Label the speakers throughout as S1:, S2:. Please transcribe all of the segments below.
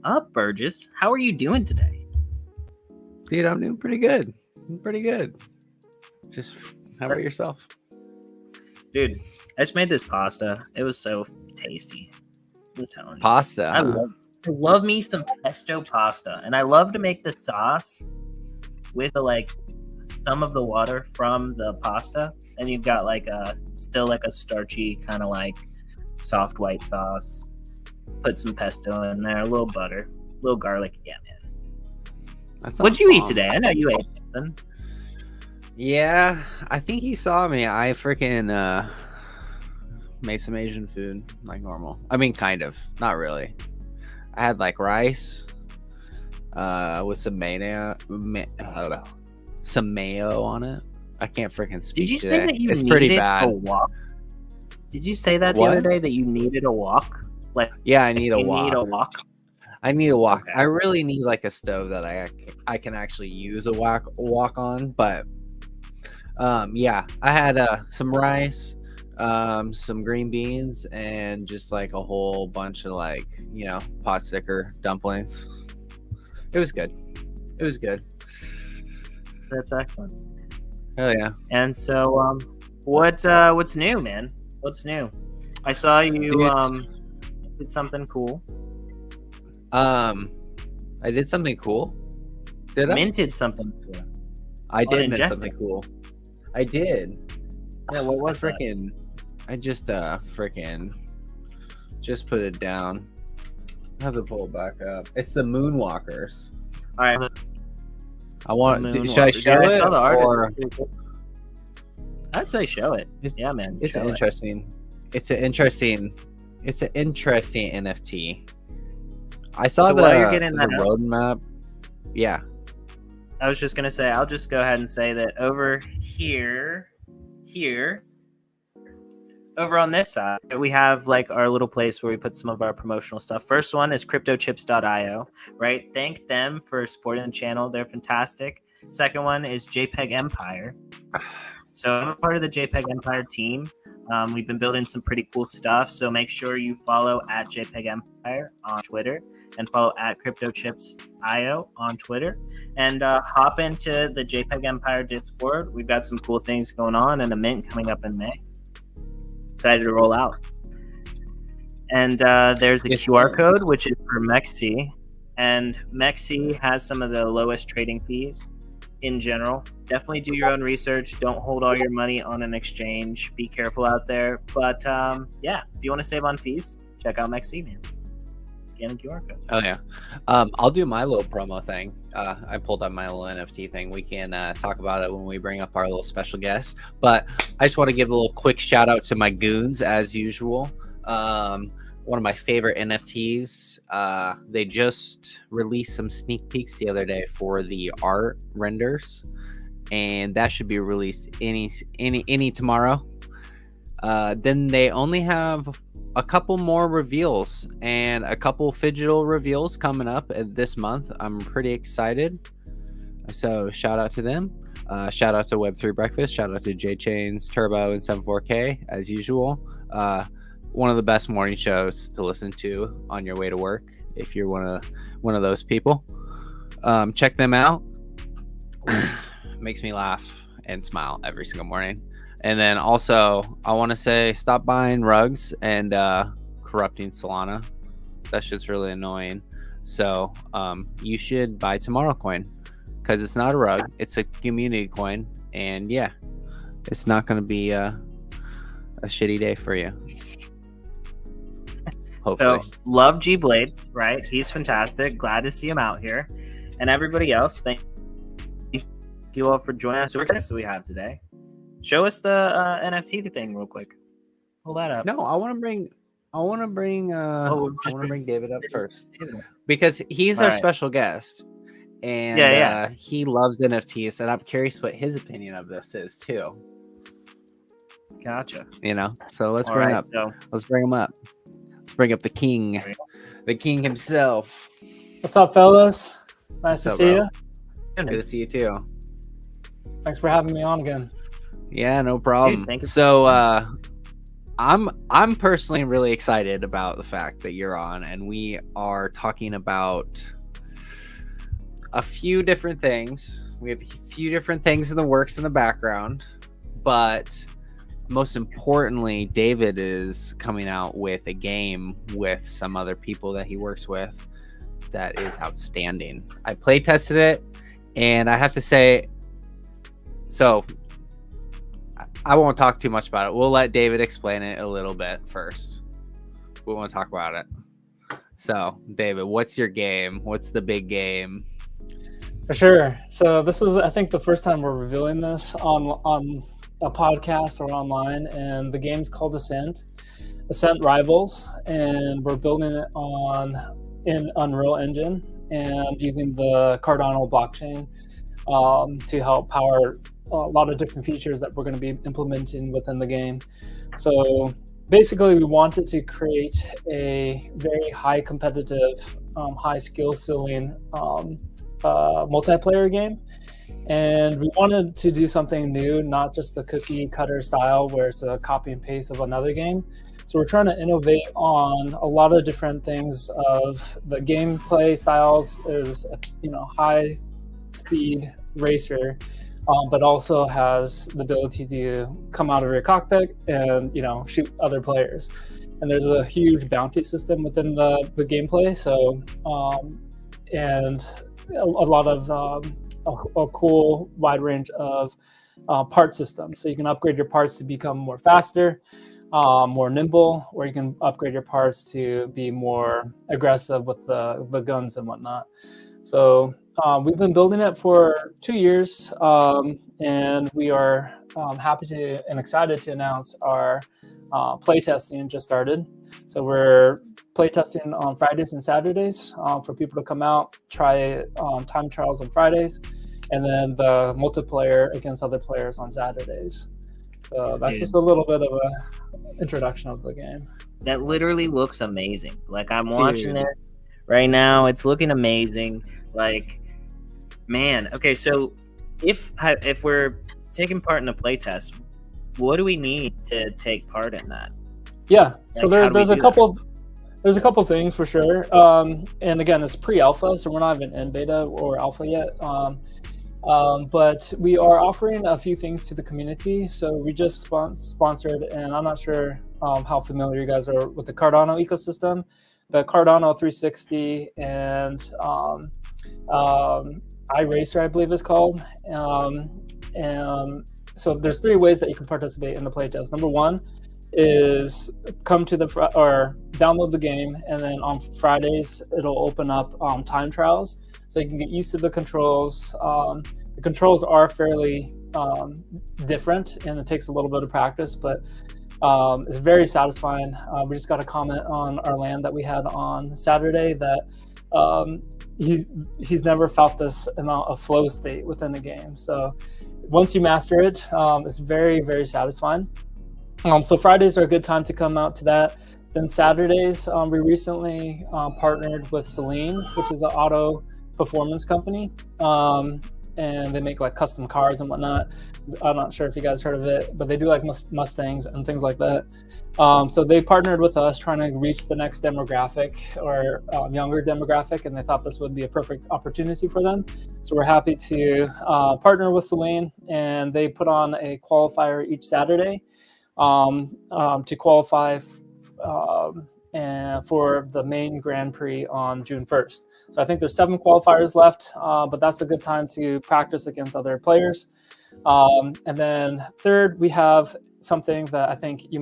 S1: up, Burgess? How are you doing today?
S2: Dude, I'm doing pretty good. Just how about yourself?
S1: Dude, I just made this pasta. It was so tasty. I'm telling you.
S2: Pasta.
S1: I love me some pesto pasta, and I love to make the sauce with some of the water from the pasta, and you've got still a starchy kind of like soft white sauce. Put some pesto in there, a little butter, a little garlic. Yeah, man. What'd you eat today? I know you ate something.
S2: Yeah, I think you saw me. I freaking made some Asian food like normal. I mean, kind of, not really. I had like rice with some mayo, some mayo on it. I can't freaking speak.
S1: Did you
S2: today.
S1: say that you
S2: it's
S1: needed
S2: pretty bad.
S1: a wok? Did you say that the other day that you needed a wok?
S2: Yeah, I need a wok.
S1: You need a wok?
S2: I need a wok.
S1: Okay.
S2: I really need like a stove that I can actually use a wok on. But yeah, I had some rice, some green beans, and just like a whole bunch of pot sticker dumplings. It was good.
S1: That's excellent.
S2: Oh yeah.
S1: And so, what's new, man? What's new? I saw you did something cool.
S2: I did something cool. Did I?
S1: Minted something cool.
S2: I did mint something cool. I did.
S1: Yeah, what was that?
S2: I just just put it down. I have to pull it back up. It's the Moonwalkers.
S1: All right.
S2: I want. Should I show it?
S1: I saw the art.
S2: Or...
S1: I'd say show it. Yeah, man.
S2: It's interesting. It's an interesting NFT. I saw the roadmap. Yeah.
S1: I was just gonna say, I'll just go ahead and say that over here, over on this side, we have like our little place where we put some of our promotional stuff. First one is CryptoChips.io, right? Thank them for supporting the channel. They're fantastic. Second one is JPEG Empire. So I'm a part of the JPEG Empire team. We've been building some pretty cool stuff. So make sure you follow at JPEG Empire on Twitter and follow at CryptoChips.io on Twitter. And hop into the JPEG Empire Discord. We've got some cool things going on and a mint coming up in May. Excited to roll out. And there's the QR code, which is for Mexi. And Mexi has some of the lowest trading fees in general. Definitely do your own research. Don't hold all your money on an exchange. Be careful out there. But yeah, if you want to save on fees, check out Mexi, man. Scan the QR code.
S2: Oh yeah. I'll do my little promo thing. I pulled up my little NFT thing. We can talk about it when we bring up our little special guest. But I just want to give a little quick shout out to my goons as usual. One of my favorite NFTs. They just released some sneak peeks the other day for the art renders, and that should be released any tomorrow. Then they only have a couple more reveals and a couple Phygital reveals coming up this month. I'm pretty excited. So shout out to them. Shout out to Web3 Breakfast. Shout out to JChains, Turbo, and 74K as usual. One of the best morning shows to listen to on your way to work if you're one of those people. Check them out. Makes me laugh and smile every single morning. And then also, I want to say stop buying rugs and corrupting Solana. That's just really annoying. So you should buy Tomorrow Coin because it's not a rug. It's a community coin. And yeah, it's not going to be a shitty day for you. Hopefully.
S1: So love G Blades, right? He's fantastic. Glad to see him out here. And everybody else, thank you all for joining us. What we have today? Show us the NFT thing real quick. Pull that up.
S2: No, I want to bring David up first because he's our special guest, and he loves NFTs, and I'm curious what his opinion of this is too.
S1: Gotcha.
S2: So let's bring him up. Let's bring him up. Let's bring up the king himself.
S3: What's up, fellas? Nice to see you.
S2: Good to see you too.
S3: Thanks for having me on again.
S2: Yeah, no problem.
S1: Dude, thank you.
S2: So I'm personally really excited about the fact that you're on, and we are talking about a few different things. We have a few different things in the works in the background, but most importantly, David is coming out with a game with some other people that he works with that is outstanding. I play tested it, and I have to say, so I won't talk too much about it. We'll let David explain it a little bit first. We want to talk about it. So, David, what's your game? What's the big game?
S3: For sure. So this is, I think, the first time we're revealing this on a podcast or online, and the game's called Ascent Rivals, and we're building it in Unreal Engine and using the Cardano blockchain to help power a lot of different features that we're going to be implementing within the game. So basically, we wanted to create a very high competitive, high skill ceiling multiplayer game. And we wanted to do something new, not just the cookie cutter style where it's a copy and paste of another game. So we're trying to innovate on a lot of different things of the gameplay styles is, high speed racer, but also has the ability to come out of your cockpit and, shoot other players. And there's a huge bounty system within the gameplay. So, and a lot of a cool wide range of part systems. So you can upgrade your parts to become more faster, more nimble, or you can upgrade your parts to be more aggressive with the guns and whatnot. So we've been building it for 2 years, and we are happy to and excited to announce our playtesting just started. So we're playtesting on Fridays and Saturdays for people to come out, try time trials on Fridays, and then the multiplayer against other players on Saturdays. So that's just a little bit of an introduction of the game.
S1: That literally looks amazing. Like, I'm watching this right now. It's looking amazing. Like, man. Okay, so if we're taking part in a playtest, what do we need to take part in that?
S3: Yeah, so there's a couple things for sure. And again, it's pre-alpha, so we're not even in beta or alpha yet. But we are offering a few things to the community. So we just sponsored, and I'm not sure how familiar you guys are with the Cardano ecosystem, but Cardano 360 and iRacer, I believe it's called. And so there's 3 ways that you can participate in the playtest. Number 1 is come to or download the game, and then on Fridays it'll open up time trials, so you can get used to the controls. The controls are fairly different, and it takes a little bit of practice, but it's very satisfying. We just got a comment on our land that we had on Saturday that he's never felt this amount of flow state within the game. So once you master it, it's very, very satisfying. So Fridays are a good time to come out to that. Then Saturdays, we recently partnered with Celine, which is an auto performance company, and they make like custom cars and whatnot. I'm not sure if you guys heard of it, but they do like Mustangs and things like that. So they partnered with us trying to reach the next demographic or younger demographic, and they thought this would be a perfect opportunity for them. So we're happy to partner with Celine, and they put on a qualifier each Saturday to qualify and for the main Grand Prix on June 1st. So I think there's 7 qualifiers left, but that's a good time to practice against other players. And then third, we have something that I think you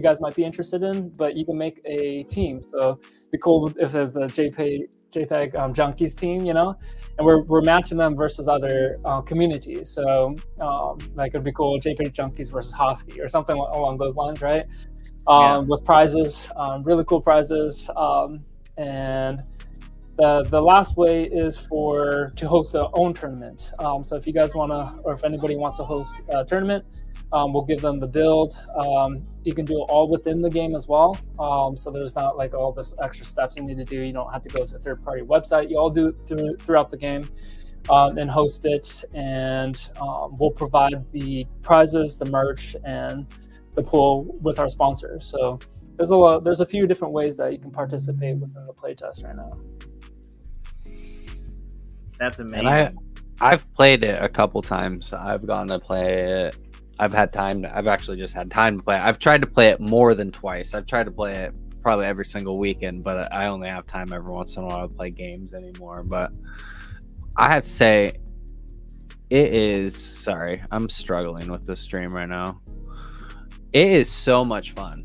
S3: guys might be interested in, but you can make a team. So it'd be cool if there's the JPEG Junkies team, and we're matching them versus other communities. So like it'd be cool, JPEG Junkies versus Hosky or something along those lines, right? With prizes, really cool prizes. And the last way is to host their own tournament. So if you guys want to, or if anybody wants to host a tournament, we'll give them the build. You can do it all within the game as well. So there's not like all this extra steps you need to do. You don't have to go to a third-party website. You all do it throughout the game and host it. And we'll provide the prizes, the merch, and the pool with our sponsors. So there's a few different ways that you can participate within the playtest right now.
S1: That's amazing.
S2: And I've played it a couple times. I've gone to play it. I've actually just had time to play it. I've tried to play it more than twice. I've tried to play it probably every single weekend, but I only have time every once in a while to play games anymore. But I have to say, sorry, I'm struggling with this stream right now. It is so much fun.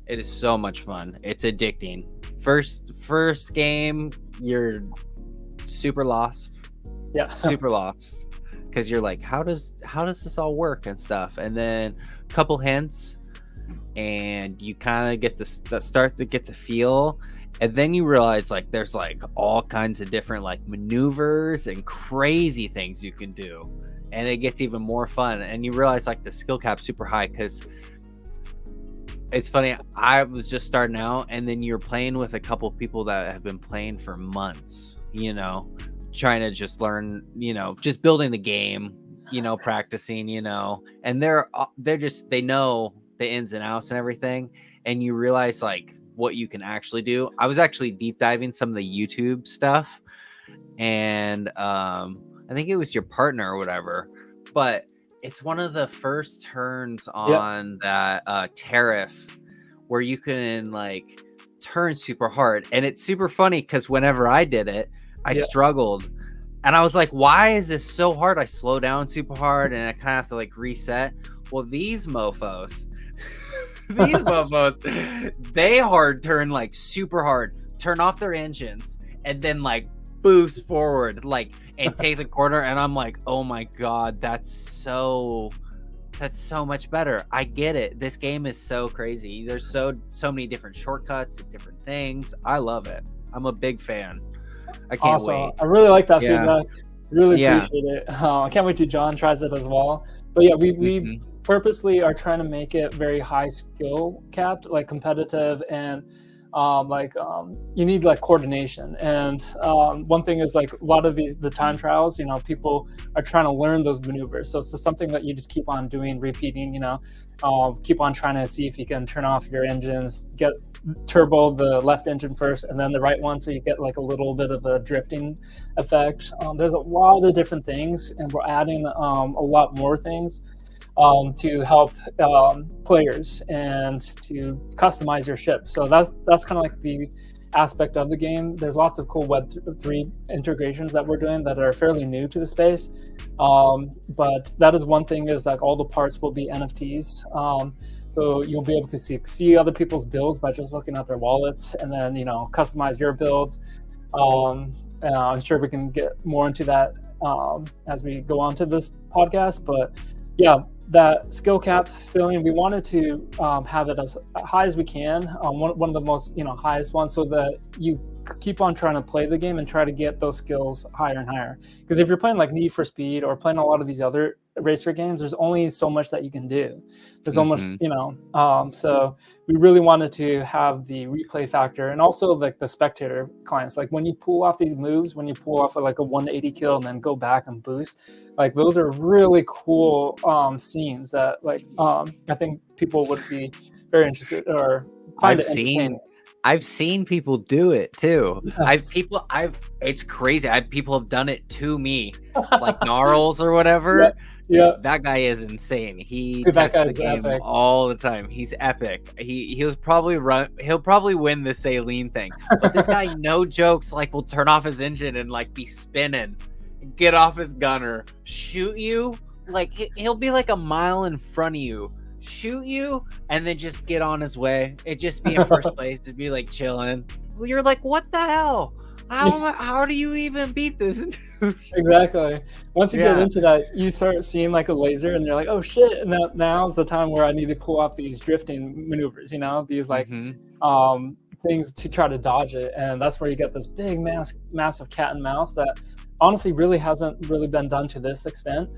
S2: It is so much fun. It's addicting. First game, you're super lost.
S3: Yeah.
S2: Super lost. Because you're like, how does this all work and stuff? And then a couple hints, and you kind of get to start to get the feel, and then you realize like there's like all kinds of different like maneuvers and crazy things you can do, and it gets even more fun. And you realize like the skill cap's super high, because it's funny, I was just starting out, and then you're playing with a couple people that have been playing for months, you know, trying to just learn, you know, just building the game, you know, practicing, you know, and they know the ins and outs and everything, and you realize like what you can actually do. I was actually deep diving some of the YouTube stuff, and I think it was your partner or whatever, but it's one of the first turns on that tariff where you can like turn super hard, and it's super funny because whenever I did it, I struggled, and I was like, why is this so hard? I slow down super hard, and I kind of have to like reset. Well, these mofos, they hard turn like super hard, turn off their engines, and then like boost forward, like, and take the corner. And I'm like, oh my God, that's so much better. I get it. This game is so crazy. There's so many different shortcuts and different things. I love it. I'm a big fan. I can't wait.
S3: I really like that feedback. Really appreciate it. I can't wait till John tries it as well. But yeah, we purposely are trying to make it very high skill capped, like competitive, and you need like coordination. And one thing is like a lot of the time trials, you know, people are trying to learn those maneuvers. So it's just something that you just keep on doing, repeating, you know, keep on trying to see if you can turn off your engines, get turbo the left engine first and then the right one, so you get like a little bit of a drifting effect. There's a lot of different things, and we're adding a lot more things to help players and to customize your ship. So that's kind of like the aspect of the game. There's lots of cool Web3 integrations that we're doing that are fairly new to the space. But that is one thing, is like all the parts will be NFTs. So you'll be able to see other people's builds by just looking at their wallets, and then, you know, customize your builds. And I'm sure we can get more into that as we go on to this podcast. But yeah, that skill cap ceiling, we wanted to have it as high as we can, one of the most, you know, highest ones, so that you keep on trying to play the game and try to get those skills higher and higher. Because if you're playing like Need for Speed or playing a lot of these other racer games, there's only so much that you can do. There's almost, you know, so we really wanted to have the replay factor, and also like the spectator clients. Like when you pull off these moves, when you pull off like a 180 kill and then go back and boost, like those are really cool scenes that like I think people would be very interested or find it entertaining.
S2: I've seen people do it too. It's crazy. People have done it to me, like Gnarls or whatever.
S3: Yeah.
S2: That guy is insane. He tests the game epic all the time. He's epic. He'll probably win the Saline thing. But this guy, no jokes, like will turn off his engine and like be spinning, get off his gunner, shoot you. Like he'll be like a mile in front of you, shoot you, and then just get on his way. It'd just be in first place. It'd be like chilling. You're like, what the hell? How do you even beat this?
S3: Exactly. Once you get into that, you start seeing like a laser, and you're like, oh shit! And now's the time where I need to pull off these drifting maneuvers. You know, these like things to try to dodge it, and that's where you get this big massive cat and mouse that honestly really hasn't really been done to this extent.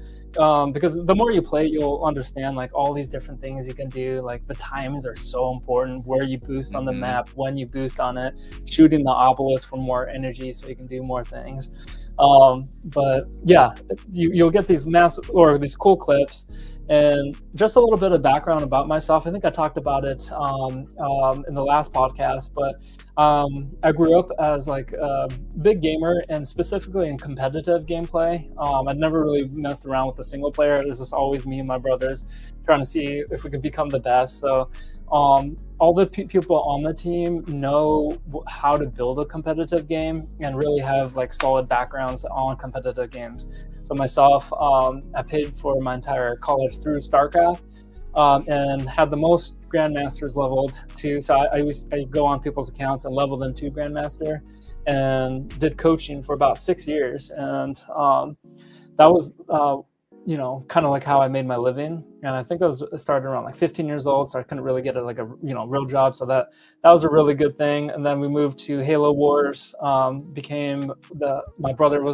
S3: Because the more you play, you'll understand like all these different things you can do. Like the timings are so important, where you boost on the map, when you boost on it, shooting the obelisk for more energy so you can do more things. But yeah, you'll get these massive or these cool clips, And just a little bit of background about myself. I think I talked about it in the last podcast, but I grew up as like a big gamer, and specifically in competitive gameplay. I'd never really messed around with the single player. This is always me and my brothers trying to see if we could become the best. So all the people on the team know how to build a competitive game and really have like solid backgrounds on competitive games. So myself, I paid for my entire college through StarCraft, and had the most Grandmasters leveled too. So I go on people's accounts and level them to Grandmaster, and did coaching for about 6 years. And that was, kind of like how I made my living. And I think I started around like 15 years old, so I couldn't really get a real job. So that was a really good thing. And then we moved to Halo Wars, my brother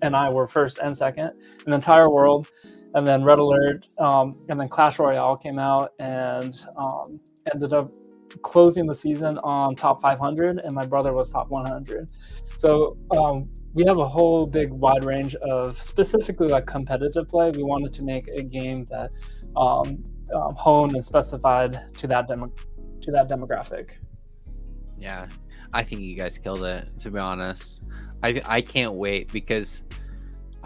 S3: and I were first and second in the entire world. And then Red Alert, and then Clash Royale came out, and ended up closing the season on top 500, and my brother was top 100. So we have a whole big wide range of specifically like competitive play. We wanted to make a game that honed and specified to that demographic.
S2: Yeah, I think you guys killed it, to be honest. I can't wait, because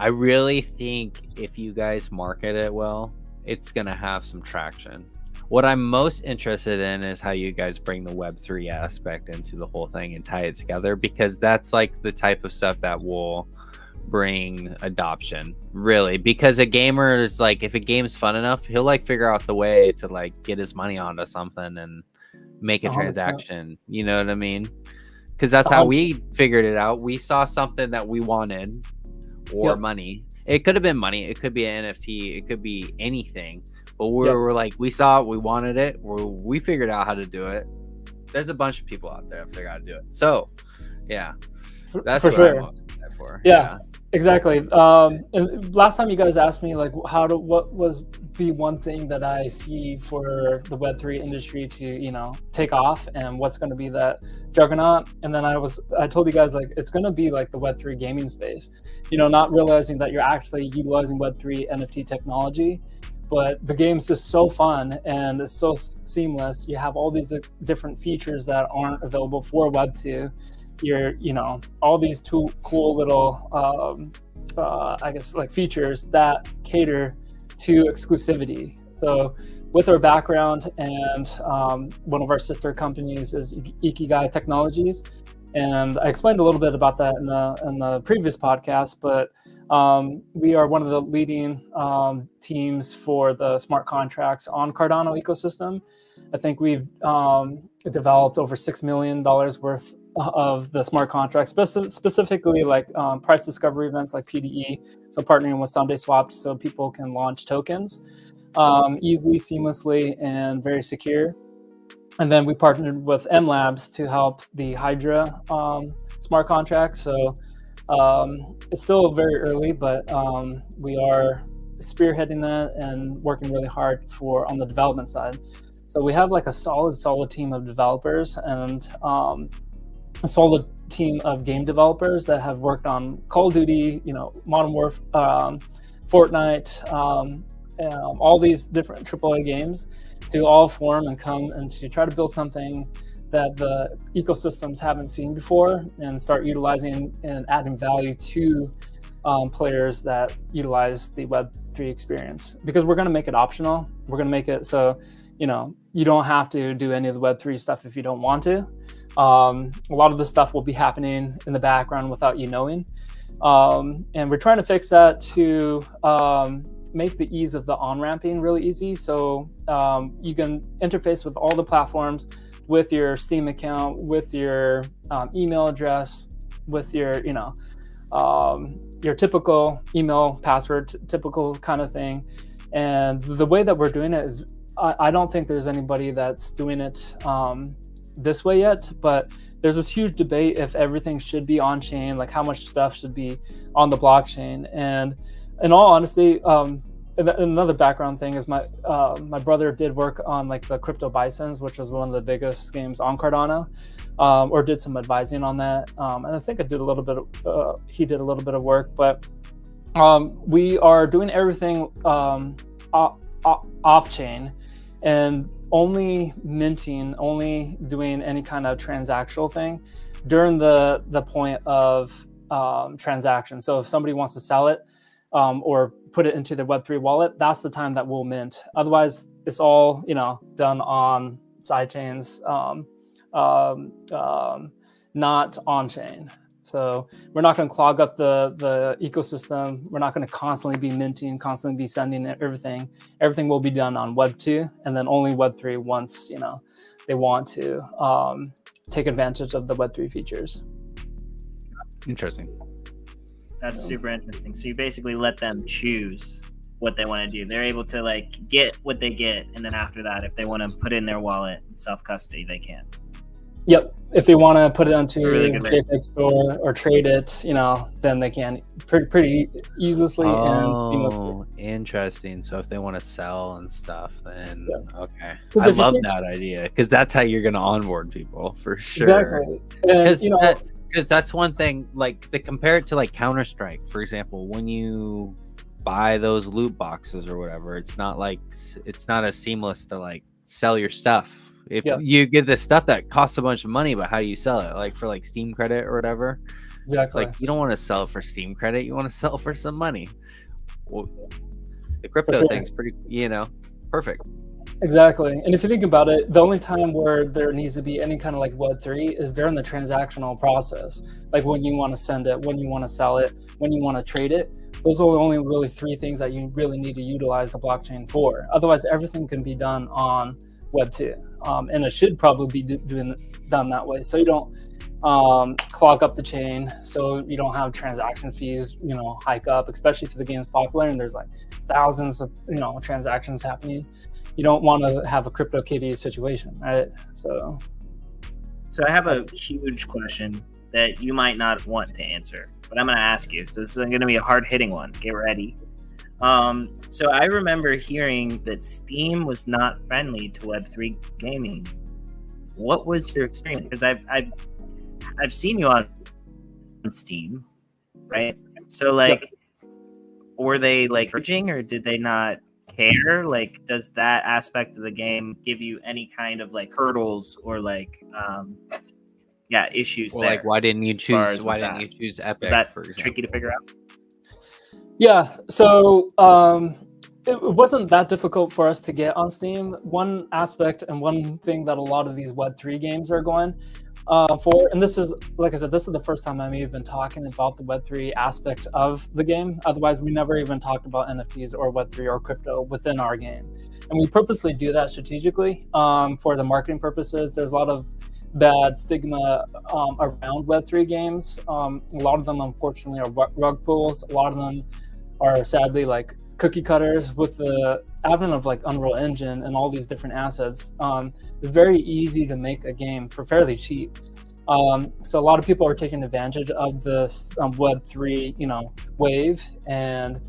S2: I really think if you guys market it well, it's going to have some traction. What I'm most interested in is how you guys bring the Web3 aspect into the whole thing and tie it together, because that's like the type of stuff that will bring adoption, really. Because a gamer is like, if a game's fun enough, he'll like figure out the way to like get his money onto something and make a 100%. Transaction. You know what I mean? Because that's how we figured it out. We saw something that we wanted, or money. It could have been money. It could be an NFT. It could be anything. But we were like, we saw it, we wanted it, we figured out how to do it. There's a bunch of people out there that figure out how to do it. So, yeah, that's
S3: for
S2: what
S3: sure.
S2: I'm most excited for.
S3: Yeah, exactly. And last time you guys asked me like, what was the one thing that I see for the Web3 industry to take off, and what's going to be that juggernaut? And then I told you guys like it's going to be like the Web3 gaming space. Not realizing that you're actually utilizing Web3 NFT technology. But the game's just so fun and it's so seamless. You have all these different features that aren't available for Web 2. All these cool little, I guess, like features that cater to exclusivity. So with our background, and one of our sister companies is Ikigai Technologies. And I explained a little bit about that in the previous podcast, but we are one of the leading teams for the smart contracts on Cardano ecosystem. I think we've developed over $6 million worth of the smart contracts, specifically like price discovery events like PDE. So partnering with Sunday Swap so people can launch tokens easily, seamlessly, and very secure. And then we partnered with M Labs to help the Hydra smart contracts. So it's still very early, but we are spearheading that and working really hard on the development side. So we have like a solid team of developers, and a solid team of game developers that have worked on Call of Duty, Modern Warfare, Fortnite, all these different AAA games, to all form and come and to try to build something that the ecosystems haven't seen before, and start utilizing and adding value to players that utilize the Web3 experience. Because we're going to make it optional. We're going to make it so, you don't have to do any of the Web3 stuff if you don't want to. A lot of the stuff will be happening in the background without you knowing. And we're trying to fix that to make the ease of the on-ramping really easy. So you can interface with all the platforms with your Steam account, with your email address, with your typical email password, typical kind of thing. And the way that we're doing it is, I don't think there's anybody that's doing it this way yet, but there's this huge debate if everything should be on chain, like how much stuff should be on the blockchain. And in all honesty, another background thing is my brother did work on like the Crypto Bisons, which was one of the biggest games on Cardano, or did some advising on that. And I think he did a little bit of work, but we are doing everything off chain, and only minting, only doing any kind of transactional thing during the point of transaction. So if somebody wants to sell it or put it into their Web3 wallet, that's the time that we'll mint. Otherwise, it's all done on side chains, not on chain. So we're not going to clog up the ecosystem. We're not going to constantly be minting, constantly be sending everything. Everything will be done on Web 2, and then only Web 3 once they want to take advantage of the Web 3 features.
S2: Interesting.
S1: That's super interesting. So you basically let them choose what they want to do. They're able to like get what they get, and then after that, if they want to put it in their wallet, self-custody, they can.
S3: Yep. If they want to put it onto
S1: really
S3: JPEG Store or trade it, then they can pretty easily and seamlessly.
S2: Interesting. So if they want to sell and stuff, then okay.
S3: 'Cause
S2: I
S3: if you
S2: love
S3: think-
S2: that idea, because that's how you're going to onboard people for sure.
S3: Exactly. And,
S2: Because that's one thing. Like, they compare it to like Counter-Strike, for example. When you buy those loot boxes or whatever, it's not as seamless to like sell your stuff. If you get this stuff that costs a bunch of money, but how do you sell it? Like for like Steam credit or whatever.
S3: exactly.
S2: It's like you don't want to sell it for Steam credit. You want to sell it for some money. Well, the crypto thing's pretty, perfect.
S3: Exactly. And if you think about it, the only time where there needs to be any kind of like Web3 is during the transactional process. Like when you want to send it, when you want to sell it, when you want to trade it. Those are only really three things that you really need to utilize the blockchain for. Otherwise, everything can be done on Web 2. And it should probably be done that way. So you don't clog up the chain, so you don't have transaction fees, hike up, especially if the game's popular and there's like thousands of, transactions happening. You don't want to have a CryptoKitty situation, right? So
S1: I have a huge question that you might not want to answer, but I'm going to ask you. So this is going to be a hard-hitting one. Get ready. So I remember hearing that Steam was not friendly to Web3 gaming. What was your experience? Because I've seen you on Steam, right? So like, were they like urging, or did they not care? Like, does that aspect of the game give you any kind of like hurdles or like issues?
S2: Well,
S1: there?
S2: like, why didn't you choose Epic?
S1: That
S2: for example?
S1: tricky to figure out.
S3: Yeah, so it wasn't that difficult for us to get on Steam. One aspect and one thing that a lot of these Web3 games are going for, and this is, like I said, this is the first time I'm even talking about the Web3 aspect of the game. Otherwise, we never even talked about NFTs or Web3 or crypto within our game. And we purposely do that strategically for the marketing purposes. There's a lot of bad stigma around Web3 games. A lot of them, unfortunately, are rug pulls. A lot of them are sadly like cookie cutters. With the advent of like Unreal Engine and all these different assets, it's very easy to make a game for fairly cheap. So a lot of people are taking advantage of this Web3, wave, and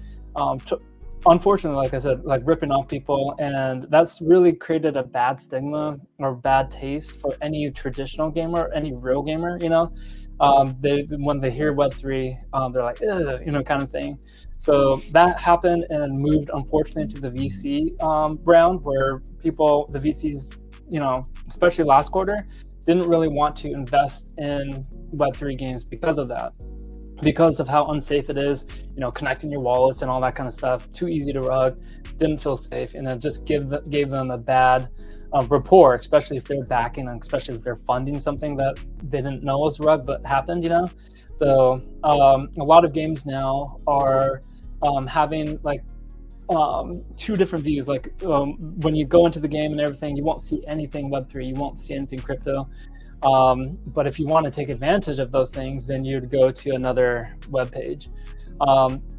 S3: unfortunately, like I said, like ripping off people, and that's really created a bad stigma or bad taste for any traditional gamer, any real gamer. When they hear Web3, they're like, ugh, kind of thing. So that happened and moved, unfortunately, to the VC round, where the VCs, especially last quarter, didn't really want to invest in Web3 games because of that. Because of how unsafe it is, connecting your wallets and all that kind of stuff, too easy to rug, didn't feel safe, and it just gave them a bad rapport, especially if they're backing and especially if they're funding something that they didn't know was rug but happened. So a lot of games now are having like two different views. Like when you go into the game and everything, you won't see anything Web3, you won't see anything crypto. But if you want to take advantage of those things, then you'd go to another web page.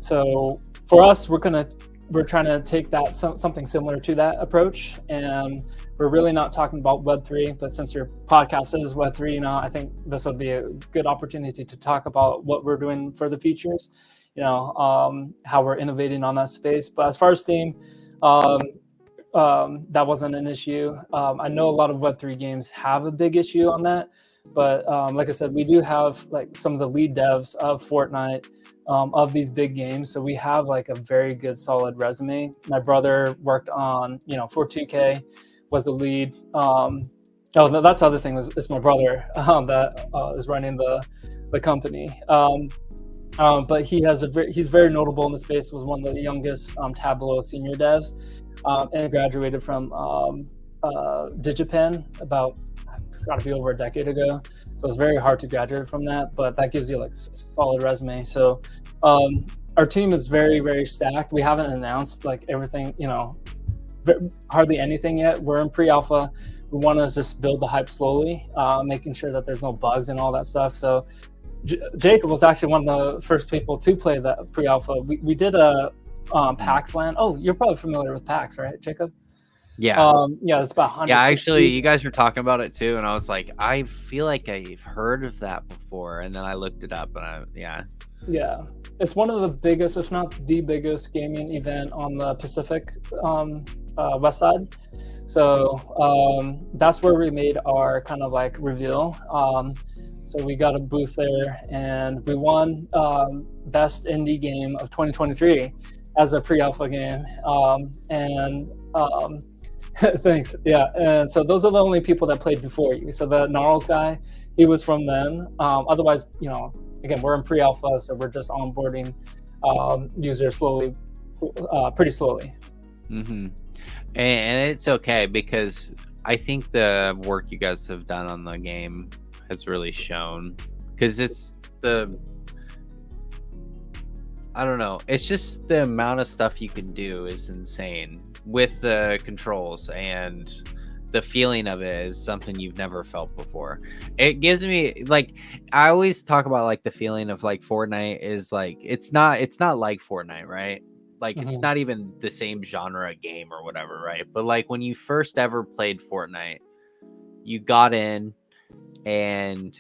S3: So for us, we're trying to take that something similar to that approach, and we're really not talking about Web3. But since your podcast is Web3, I think this would be a good opportunity to talk about what we're doing for the features. How we're innovating on that space. But as far as Steam, that wasn't an issue. I know a lot of Web3 games have a big issue on that. But like I said, we do have like some of the lead devs of Fortnite, of these big games. So we have like a very good, solid resume. My brother worked on, for 2K, was the lead. Oh, no, that's the other thing. It's my brother that is running the company. But he's very notable in the space. Was one of the youngest Tableau senior devs, and graduated from DigiPen about, it's got to be over a decade ago. So it's very hard to graduate from that, but that gives you like solid resume. So our team is very, very stacked. We haven't announced like everything, hardly anything yet. We're in pre-alpha. We want to just build the hype slowly, making sure that there's no bugs and all that stuff. So Jacob was actually one of the first people to play that pre-alpha. We did a PAX LAN. Oh, you're probably familiar with PAX, right, Jacob?
S2: Yeah.
S3: Yeah, it's about 100.
S2: Yeah, actually, you guys were talking about it too, and I was like, I feel like I've heard of that before, and then I looked it up, and yeah, it's one of the biggest, if not the biggest, gaming event on the Pacific West Side. So that's where we made our kind of like reveal. So we got a booth there, and we won Best Indie Game of 2023 as a pre-alpha game, thanks. Yeah, and so those are the only people that played before you. So the Gnarls guy, he was from then. Otherwise, again, we're in pre-alpha, so we're just onboarding users slowly, pretty slowly. Mm-hmm. And it's okay, because I think the work you guys have done on the game has really shown, because I don't know, it's just the amount of stuff you can do is insane with the controls, and the feeling of it is something you've never felt before. It gives me, like, I always talk about like the feeling of like Fortnite is like, it's not like Fortnite, right? Like, it's not even the same genre game or whatever, right? But like when you first ever played Fortnite, you got in and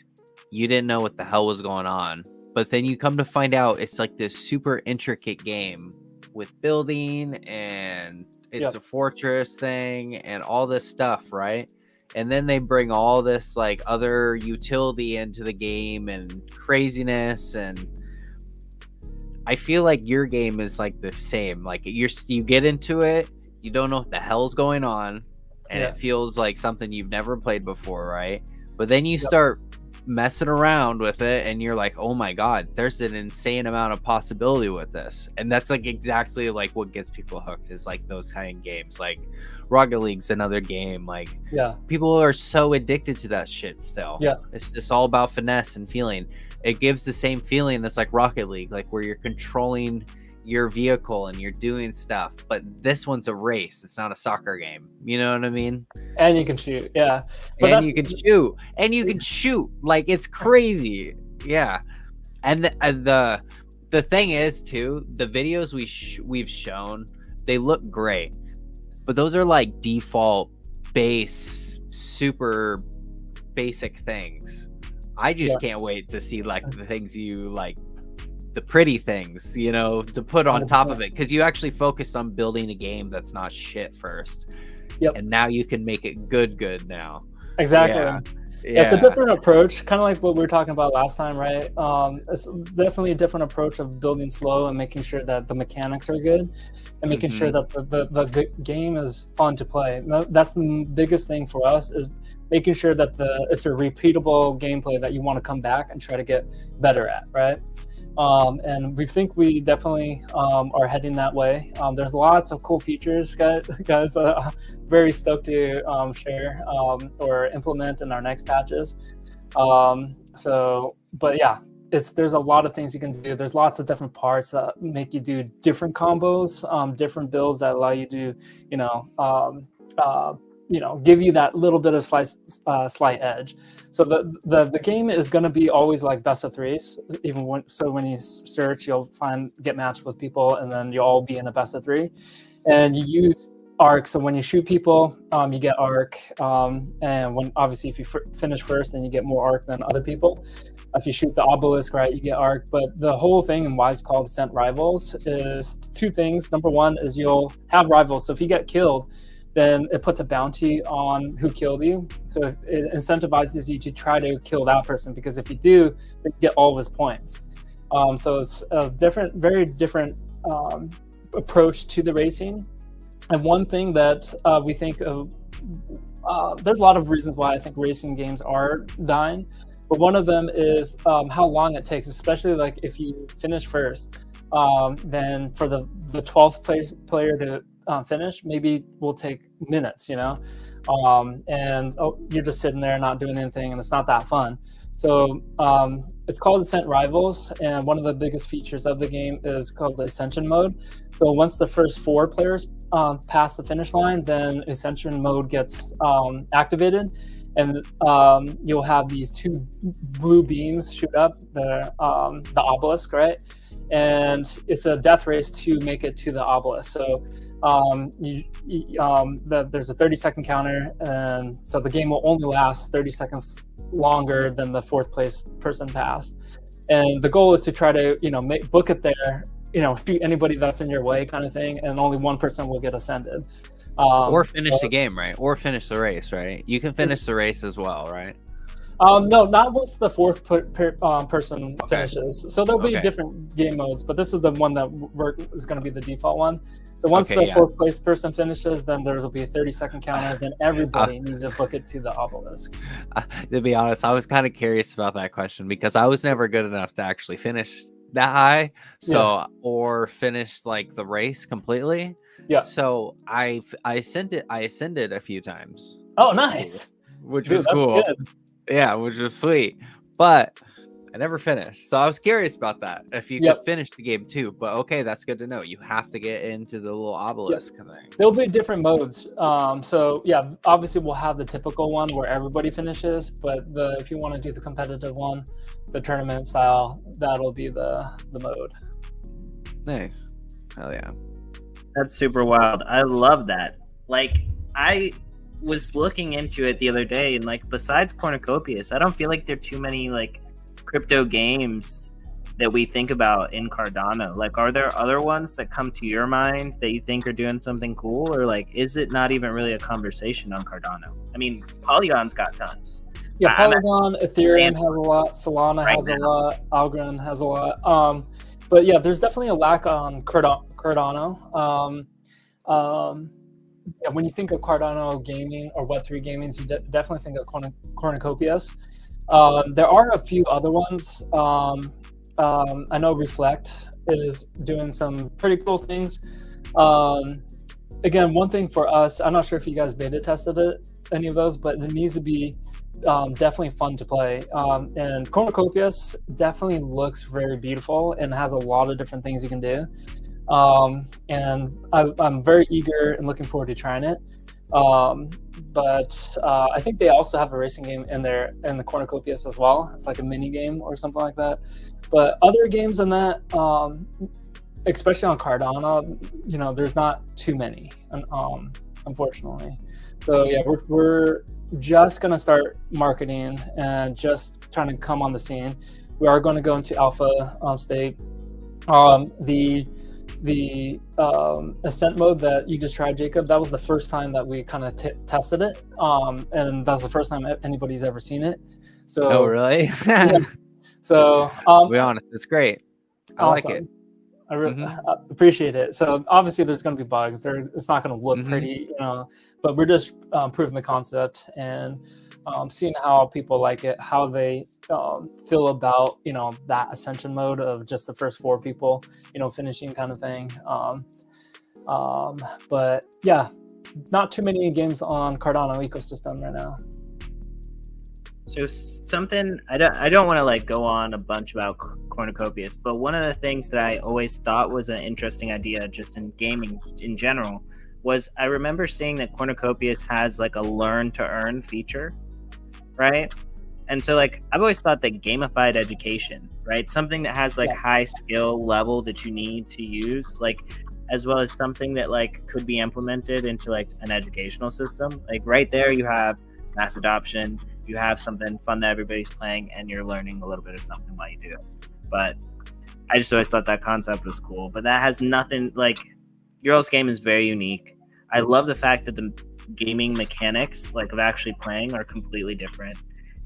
S2: you didn't know what the hell was going on, but then you come to find out it's like this super intricate game with building, and it's a fortress thing and all this stuff, right? And then they bring all this like other utility into the game and craziness, and I feel like your game is like the same. Like you get into it, you don't know what the hell's going on, and it feels like something you've never played before, right? But then you start messing around with it, and you're like, oh my god, there's an insane amount of possibility with this. And that's like exactly like what gets people hooked, is like those kind of games. Like Rocket League's another game. Like, people are so addicted to that shit still. It's just all about finesse and feeling. It gives the same feeling as like Rocket League, like where you're controlling your vehicle and you're doing stuff, but this one's a race. It's not a soccer game. You know what I mean? And you can shoot.
S3: But
S2: you can shoot. Like, it's crazy. And the thing is too, the videos we've shown, they look great, but those are like default base, super basic things. I just can't wait to see like the things you like, the pretty things, to put on 100%. Top of it, because you actually focused on building a game that's not shit first. And now you can make it good now.
S3: Exactly. It's a different approach, kind of like what we were talking about last time, right? It's definitely a different approach of building slow and making sure that the mechanics are good, and making sure that the game is fun to play. That's the biggest thing for us, is making sure that it's a repeatable gameplay that you want to come back and try to get better at, right? And we think we definitely are heading that way. There's lots of cool features, guys. Very stoked to share or implement in our next patches. There's a lot of things you can do. There's lots of different parts that make you do different combos, different builds that allow you to, give you that little bit of slight edge. So the game is going to be always like best of threes. When you search, you'll get matched with people, and then you'll all be in a best of three. And you use arc. So when you shoot people, you get arc. And if you finish first, then you get more arc than other people. If you shoot the obelisk, right, you get arc. But the whole thing, and why it's called Ascent Rivals, is two things. Number one is you'll have rivals. So if you get killed, then it puts a bounty on who killed you. So it incentivizes you to try to kill that person, because if you do, you get all of his points. So it's a very different approach to the racing. And one thing that we think of, there's a lot of reasons why I think racing games are dying, but one of them is how long it takes, especially like if you finish first, then for the 12th player to finish, maybe will take minutes, and you're just sitting there not doing anything, and it's not that fun. So it's called Ascent Rivals, and one of the biggest features of the game is called the Ascension mode. So once the first 4 players pass the finish line, then Ascension mode gets activated, and you'll have these 2 blue beams shoot up the obelisk, right? And it's a death race to make it to the obelisk. So there's a 30-second counter, and so the game will only last 30 seconds longer than the 4th place person passed. And the goal is to try to book it there, shoot anybody that's in your way, kind of thing, and only one person will get ascended.
S2: Or finish the game, right? Or finish the race, right? You can finish the race as well, right?
S3: No, not once the 4th person finishes. So there'll be different game modes, but this is the one that is going to be the default one. So once the 4th place person finishes, then there will be a 30-second counter. Then everybody needs to book it to the obelisk.
S2: To be honest, I was kind of curious about that question, because I was never good enough to actually finish that high. So or finish like the race completely. Yeah. So I ascended a few times.
S3: Oh, nice.
S2: Which was cool. Good. Yeah, which was sweet, but I never finished. So I was curious about that, if you could finish the game too. But okay, that's good to know. You have to get into the little obelisk thing.
S3: There'll be different modes. So yeah, obviously we'll have the typical one where everybody finishes, but if you want to do the competitive one, the tournament style, that'll be the mode.
S2: Nice. Hell yeah.
S1: That's super wild. I love that. Like, I was looking into it the other day, and like, besides Cornucopias, I don't feel like there are too many like crypto games that we think about in Cardano. Like, are there other ones that come to your mind that you think are doing something cool, or like, is it not even really a conversation on Cardano? I mean, Polygon's got tons.
S3: Yeah, Polygon, Ethereum has a lot, Solana has a lot, Algorand has a lot. But yeah, there's definitely a lack on Cardano. When you think of Cardano gaming or Web3 gaming, you definitely think of Cornucopias. There are a few other ones. I know Reflect is doing some pretty cool things. Again, one thing for us, I'm not sure if you guys beta tested any of those, but it needs to be definitely fun to play. And Cornucopias definitely looks very beautiful and has a lot of different things you can do. And I'm very eager and looking forward to trying it. But I think they also have a racing game in the Cornucopias as well. It's like a mini game or something like that. But other games than that, especially on Cardano, there's not too many, unfortunately. So yeah, we're just gonna start marketing and just trying to come on the scene. We are going to go into alpha state. The Ascent mode that you just tried, Jacob, that was the first time that we kind of tested it, and that's the first time anybody's ever seen it. So,
S2: oh, really?
S3: Yeah. So,
S2: to be honest, it's great. I
S3: awesome.
S2: like it.
S3: I really appreciate it. So obviously there's going to be bugs. It's not going to look pretty, but we're just proving the concept and seeing how people like it, how they feel about, that Ascension mode of just the first 4 people, finishing kind of thing. But yeah, not too many games on Cardano ecosystem right now.
S1: So something, I don't want to like go on a bunch about Cornucopias, but one of the things that I always thought was an interesting idea just in gaming in general was I remember seeing that Cornucopias has like a learn to earn feature, right? And so like I've always thought that gamified education, right? Something that has like high skill level that you need to use, like as well as something that like could be implemented into like an educational system. Like right there you have mass adoption, you have something fun that everybody's playing, and you're learning a little bit of something while you do it. But I just always thought that concept was cool. But that has nothing, like, your else game is very unique. I love the fact that the gaming mechanics, like of actually playing, are completely different.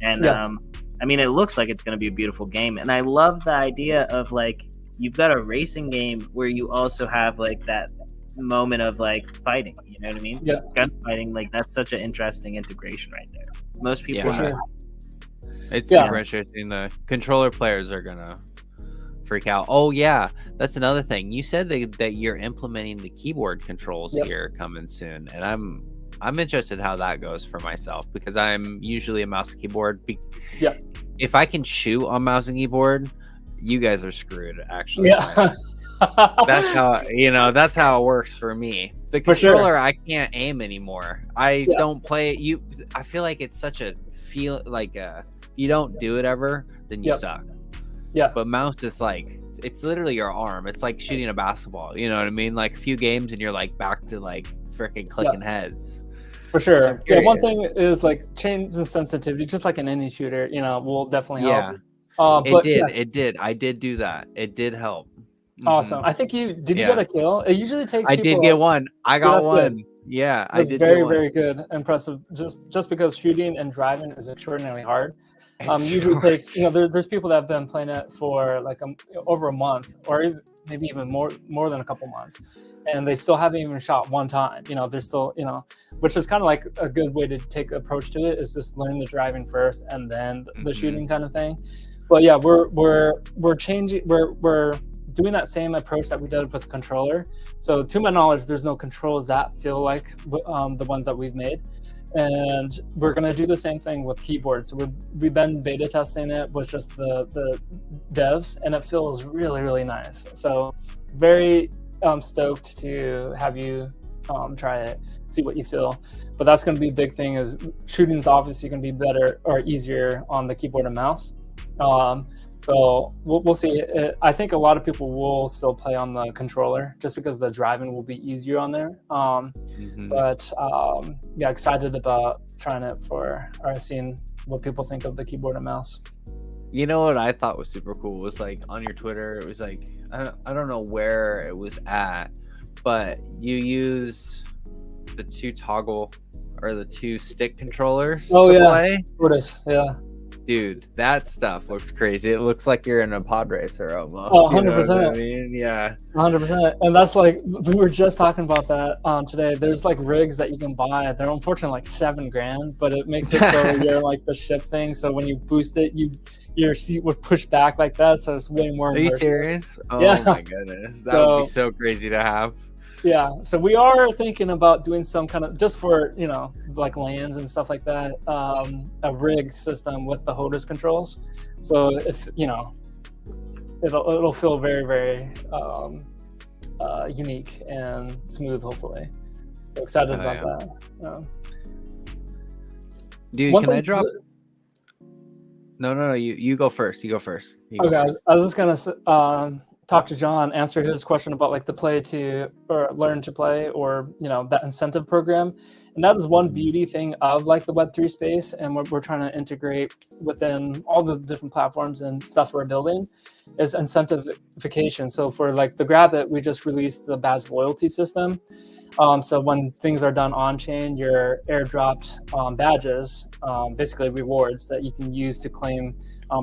S1: And I mean, it looks like it's going to be a beautiful game. And I love the idea of like you've got a racing game where you also have like that moment of like fighting. You know what I mean?
S3: Yeah.
S1: Gunfighting, like that's such an interesting integration right there. Most people,
S2: Yeah.
S3: Sure.
S2: It's
S3: Yeah.
S2: super interesting. The controller players are gonna freak out. Oh yeah, that's another thing. You said that you're implementing the keyboard controls
S3: Yep.
S2: here coming soon, and I'm interested how that goes for myself because I'm usually a mouse and keyboard.
S3: Yeah.
S2: If I can shoot on mouse and keyboard, you guys are screwed. Actually,
S3: Yeah.
S2: that's how that's how it works for me. The
S3: For sure.
S2: controller, I can't aim anymore. I
S3: Yeah.
S2: don't play it. I feel like it's such a feel like you don't do it ever, then you
S3: Yep.
S2: suck.
S3: Yeah.
S2: But mouse is like it's literally your arm. It's like shooting a basketball. You know what I mean? Like a few games and you're like back to like freaking clicking heads.
S3: For sure.
S2: I'm
S3: Yeah, one
S2: curious.
S3: thing is like change the sensitivity, just like in any shooter, will definitely
S2: Yeah,
S3: help.
S2: it
S3: But
S2: did.
S3: yeah,
S2: It did. I did do that. It did help.
S3: awesome.
S2: Mhm.
S3: I think you did. You
S2: Yeah.
S3: get a kill. It usually takes.
S2: I
S3: people
S2: did get
S3: like,
S2: one. I
S3: Yeah,
S2: got
S3: that's good.
S2: one. Yeah, I
S3: That's
S2: did
S3: very,
S2: get one.
S3: very good, impressive. Just because shooting and driving is extraordinarily hard.
S2: It's
S3: Usually
S2: so-
S3: takes. There's people that have been playing it for like over a month, or maybe even more than a couple months, and they still haven't even shot one time. They're still which is kind of like a good way to take the approach to it is just learn the driving first and then the
S2: Mhm.
S3: shooting kind of thing. But yeah, we're changing. We're doing that same approach that we did with the controller. So to my knowledge, there's no controls that feel like the ones that we've made. And we're going to do the same thing with keyboards. So we've been beta testing it with just the devs, and it feels really, really nice. So very stoked to have you try it, see what you feel. But that's going to be a big thing is shooting is obviously going to be better or easier on the keyboard and mouse. So we'll see. I think a lot of people will still play on the controller just because the driving will be easier on there.
S2: Mhm.
S3: But yeah, excited about trying it or seeing what people think of the keyboard and mouse.
S2: You know what I thought was super cool was like on your Twitter, it was like I don't know where it was at, but you use the two toggle or the two stick controllers
S3: Oh,
S2: to
S3: yeah.
S2: play.
S3: Tortoise, yeah.
S2: Dude, that stuff looks crazy. It looks like you're in a pod racer almost.
S3: Oh,
S2: you know what I
S3: 100%.
S2: mean? Yeah.
S3: 100%. And that's like, we were just talking about that today. There's like rigs that you can buy. They're unfortunately like $7,000, but it makes it so you're like the ship thing. So when you boost it, your seat would push back like that. So it's way more
S2: Are you
S3: immersive.
S2: serious? Oh
S3: Yeah.
S2: my goodness. That would be so crazy to have.
S3: Yeah, so we are thinking about doing some kind of just for like lands and stuff like that, a rig system with the HOTAS controls. So if it'll feel very, very unique and smooth, hopefully. So excited
S2: Oh,
S3: about that.
S2: Dude,
S3: One
S2: can I
S3: thing-
S2: drop? No. You go first. You go first. You go
S3: Okay,
S2: first.
S3: I was just gonna talk to John, answer his question about like the play to or learn to play, or that incentive program, and that is one beauty thing of like the Web3 space, and what we're trying to integrate within all the different platforms and stuff we're building is incentivification. So for like the Grab It, we just released the badge loyalty system. So when things are done on chain, you're airdropped badges, basically rewards that you can use to claim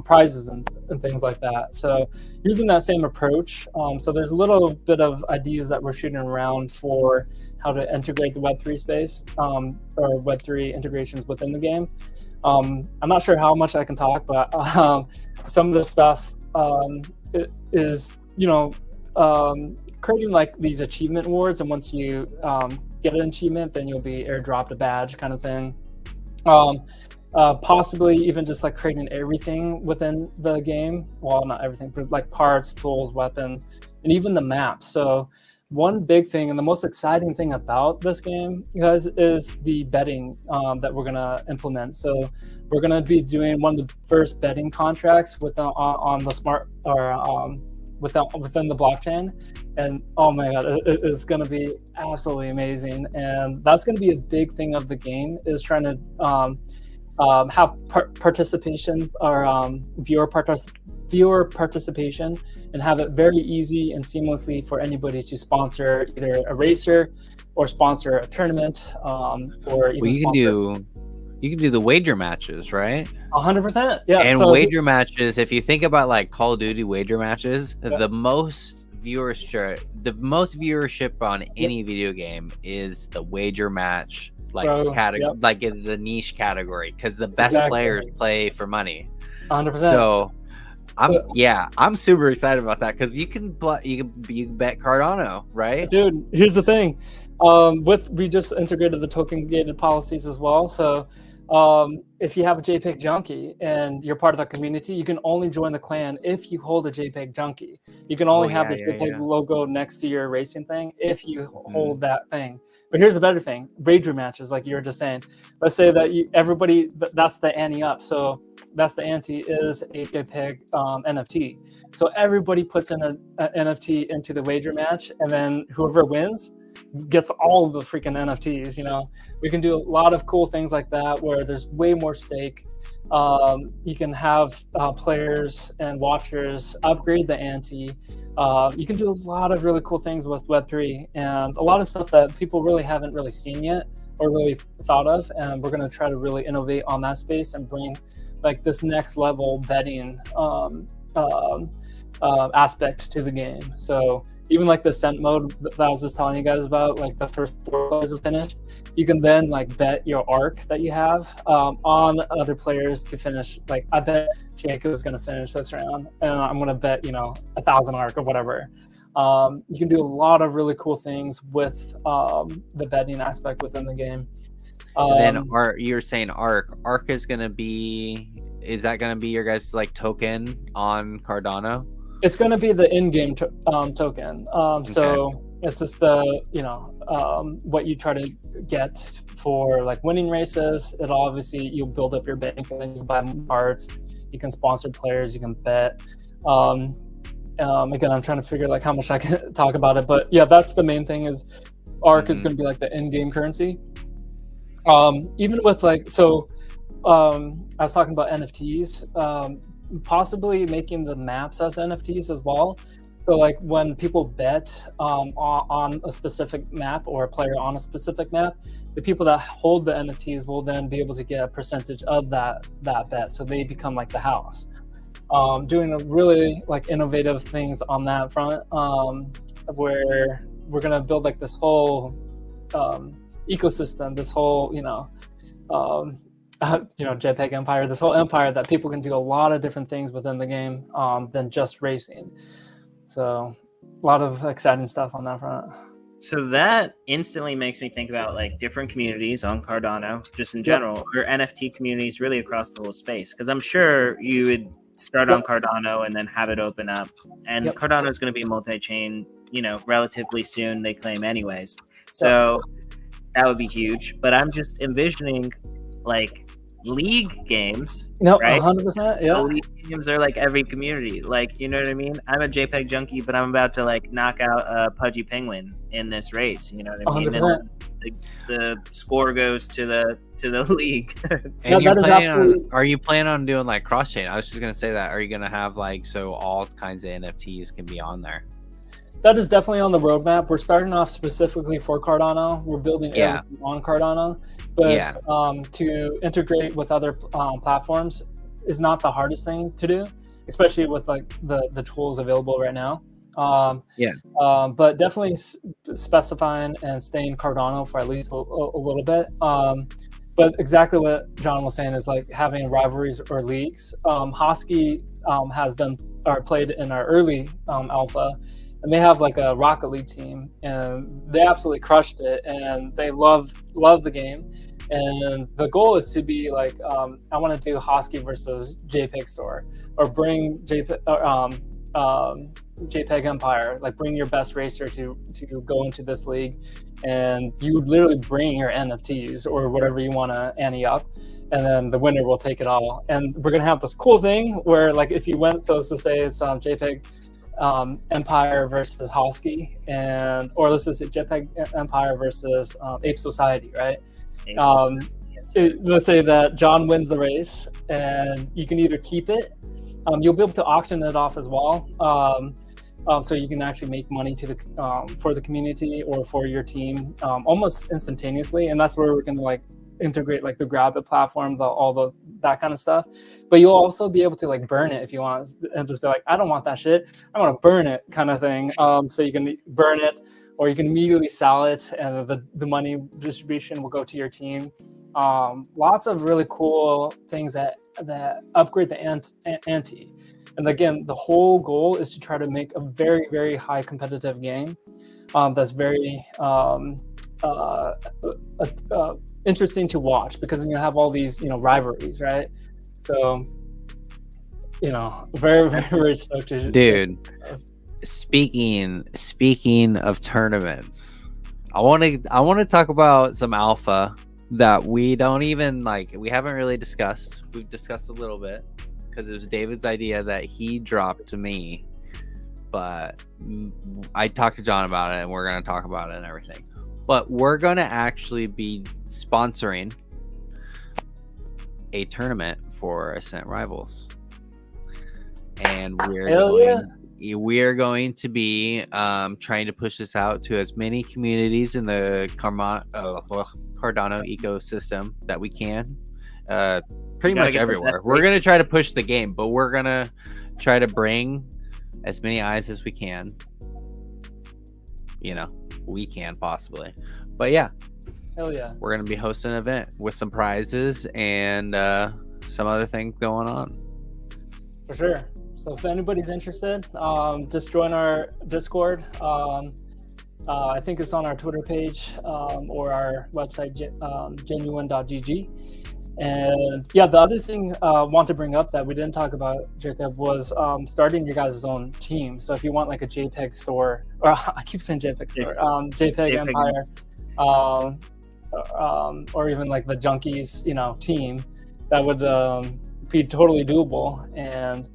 S3: prizes and things like that. So using that same approach, so there's a little bit of ideas that we're shooting around for how to integrate the Web3 space or Web3 integrations within the game. I'm not sure how much I can talk, but some of the stuff is creating like these achievement awards, and once you get an achievement, then you'll be airdropped a badge kind of thing. Possibly even just like creating everything within the game. Well, not everything, but like parts, tools, weapons, and even the map. So one big thing and the most exciting thing about this game, guys, is the betting that we're gonna implement. So we're gonna be doing one of the first betting contracts on the smart or within the blockchain, and oh my god, it's going to be absolutely amazing. And that's going to be a big thing of the game, is trying to have participation or viewer participation, and have it very easy and seamlessly for anybody to sponsor either a racer or sponsor a tournament, or even
S2: you can do the wager matches, right?
S3: 100%. Yeah.
S2: And wager matches, if you think about like Call of Duty wager matches, the most viewership on any video game is the wager match category. Like it's a niche category because the best players play for money.
S3: 100%.
S2: So I'm super excited about that because you can bet Cardano, right?
S3: Dude, here's the thing. We just integrated the token gated policies as well. So if you have a JPEG junkie and you're part of the community, you can only join the clan if you hold a JPEG junkie. You can only have the JPEG logo next to your racing thing if you hold that thing. But here's the better thing: wager matches, like you were just saying. Let's say that that's the ante up. So that's the ante is a JPEG NFT. So everybody puts in an NFT into the wager match, and then whoever wins gets all of the freaking NFTs. We can do a lot of cool things like that where there's way more stake. You can have players and watchers upgrade the ante. You can do a lot of really cool things with Web3 and a lot of stuff that people really haven't really seen yet or really thought of. And we're going to try to really innovate on that space and bring like this next level betting aspect to the game. So even like the scent mode that I was just telling you guys about, like the first 4 players to finish, you can then like bet your arc that you have on other players to finish. Like I bet Jacob is going to finish this round, and I'm going to bet 1,000 arc or whatever. You can do a lot of really cool things with the betting aspect within the game.
S2: And then you're saying arc is going to be your guys' like token on Cardano?
S3: It's going to be the in-game token. So it's just the, what you try to get for like winning races. It'll obviously, you'll build up your bank and then you buy cards. You can sponsor players, you can bet. Again, I'm trying to figure like how much I can talk about it, but yeah, that's the main thing is ARC is going to be like the in-game currency. Even with like, I was talking about NFTs, possibly making the maps as NFTs as well. So like when people bet on a specific map or a player on a specific map, the people that hold the NFTs will then be able to get a percentage of that bet. So they become like the house. Doing a really like innovative things on that front, where we're gonna build like this whole ecosystem, this whole JPEG empire, this whole empire that people can do a lot of different things within the game than just racing. So a lot of exciting stuff on that front.
S1: So that instantly makes me think about like different communities on Cardano, just in general, or NFT communities really across the whole space. Because I'm sure you would start on Cardano and then have it open up. And Cardano is going to be multi-chain, relatively soon, they claim anyways. So that would be huge. But I'm just envisioning like league games, right?
S3: 100%. Yeah,
S1: league games are like every community, like, you know what I mean? I'm a JPEG junkie, but I'm about to like knock out a Pudgy Penguin in this race, you know what I mean?
S3: 100%.
S1: And the score goes to the league.
S2: Are you planning on doing like cross chain? I was just gonna say that. Are you gonna have like so all kinds of NFTs can be on there?
S3: That is definitely on the roadmap. We're starting off specifically for Cardano. We're building everything on Cardano, but to integrate with other platforms is not the hardest thing to do, especially with like the tools available right now. But definitely specifying and staying Cardano for at least a little bit. But exactly what John was saying is like having rivalries or leagues. Hosky has been played in our early alpha. And they have like a Rocket League team, and they absolutely crushed it, and they love the game. And the goal is to be like, I want to do Hosky versus JPEG Store, or bring JPEG Empire, like bring your best racer to go into this league, and you would literally bring your NFTs or whatever you want to ante up, and then the winner will take it all. And we're gonna have this cool thing where like if you went, so as to say it's JPEG Empire versus Hosky, or let's just say JPEG Empire versus Ape Society, right? let's say that John wins the race, and you can either keep it. You'll be able to auction it off as well. So you can actually make money to the for the community or for your team almost instantaneously, and that's where we're going to like integrate like the Grab-It platform, all those that kind of stuff. But you'll also be able to like burn it if you want, and just be like, I don't want that shit, I want to burn it, kind of thing. So you can burn it, or you can immediately sell it, and the money distribution will go to your team. Lots of really cool things that upgrade the ante. And again, the whole goal is to try to make a very, very high competitive game that's very interesting to watch, because you have all these, rivalries, right? So, very, very, very stoked to.
S2: Dude, speaking of tournaments, I want to talk about some alpha that we don't even we haven't really discussed. We've discussed a little bit, because it was David's idea that he dropped to me, but I talked to John about it, and we're going to talk about it and everything. But we're going to actually be sponsoring a tournament for Ascent Rivals, and we're going to be trying to push this out to as many communities in the Cardano ecosystem that we can. Pretty much everywhere. We're going to try to push the game, but we're going to try to bring as many eyes as we can. We can possibly. But yeah.
S3: Hell yeah.
S2: We're going to be hosting an event with some prizes and some other things going on.
S3: For sure. So if anybody's interested, just join our Discord. I think it's on our Twitter page or our website, genuine.gg. And yeah, the other thing I want to bring up that we didn't talk about, Jacob, was starting your guys' own team. So if you want like a JPEG store, or I keep saying JPEG store, JPEG Empire, or even like the Junkies, team, that would be totally doable. And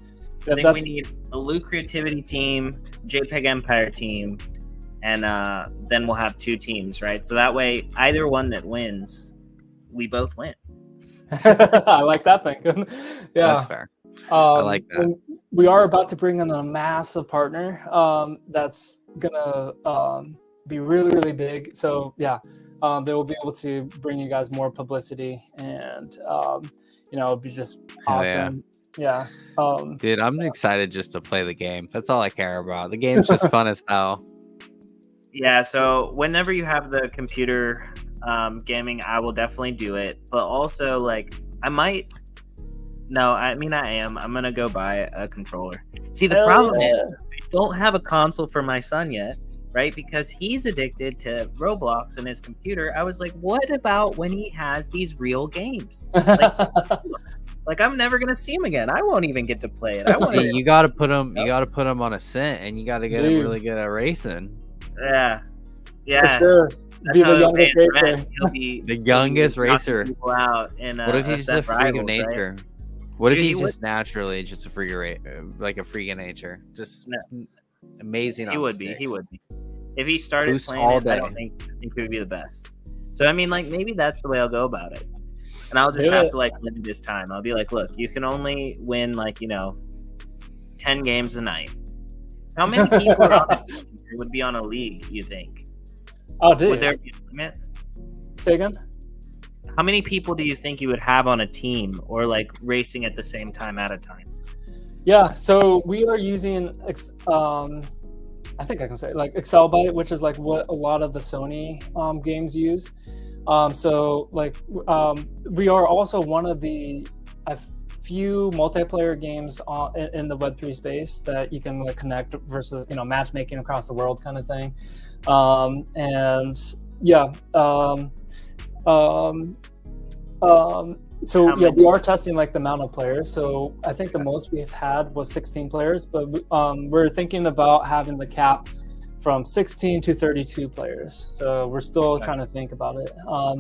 S1: I think we need a Lucrativity team, JPEG Empire team, and then we'll have two teams, right? So that way, either one that wins, we both win.
S3: I like that thinking. Yeah,
S2: that's fair. I like that.
S3: We are about to bring in a massive partner that's gonna be really, really big. So yeah, they will be able to bring you guys more publicity, and it'll be just awesome. Yeah.
S2: Dude, I'm excited just to play the game. That's all I care about. The game's just fun as hell.
S1: Yeah. So whenever you have the computer gaming, I will definitely do it. But also, I am. I'm gonna go buy a controller. See, the problem is I don't have a console for my son yet, right? Because he's addicted to Roblox and his computer. I was like, what about when he has these real games? I'm never gonna see him again. I won't even get to play it.
S2: You gotta put him. You gotta put him on Ascent, and you gotta get him really good at racing.
S1: Yeah.
S3: For sure. Be the youngest racer.
S2: The youngest racer.
S1: What
S2: if he's just a freak of nature? Right? What if he's just naturally just a freak of nature? Just amazing.
S1: He would be. If he started playing it, I think he would be the best. So maybe that's the way I'll go about it. And I'll just have to limit this time. I'll be like, look, you can only win 10 games a night. How many people would be on a league, you think?
S3: Oh, dude.
S1: Would there be a limit?
S3: Say again?
S1: How many people do you think you would have on a team, or racing at the same time at a time?
S3: Yeah, so we are using, I think I can say, Excelbyte, which is what a lot of the Sony games use. We are also one of the few multiplayer games in the Web3 space that you can connect versus matchmaking across the world kind of thing. We are testing the amount of players. So I think the most we've had was 16 players, but we're thinking about having the cap from 16 to 32 players. So we're still trying to think about it.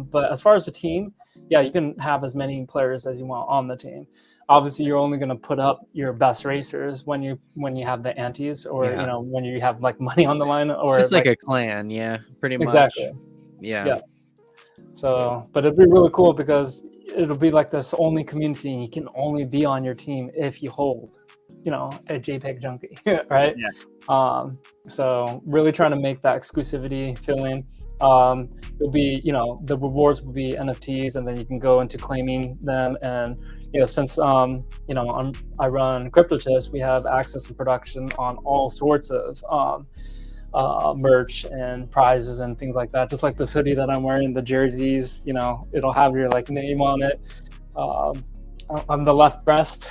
S3: But as far as the team, you can have as many players as you want on the team. Obviously, you're only going to put up your best racers when you have the antes, or when you have money on the line, or
S2: just a clan. Yeah, pretty much.
S3: Exactly.
S2: Yeah.
S3: So, but it'd be really cool because it'll be like this only community, and you can only be on your team if you hold, a JPEG junkie, right?
S1: Yeah.
S3: So really trying to make that exclusivity feeling. It'll be, the rewards will be NFTs, and then you can go into claiming them. And since I run CryptoChess, we have access and production on all sorts of merch and prizes and things like that. Just like this hoodie that I'm wearing, the jerseys, it'll have your name on it. I'm the left breast.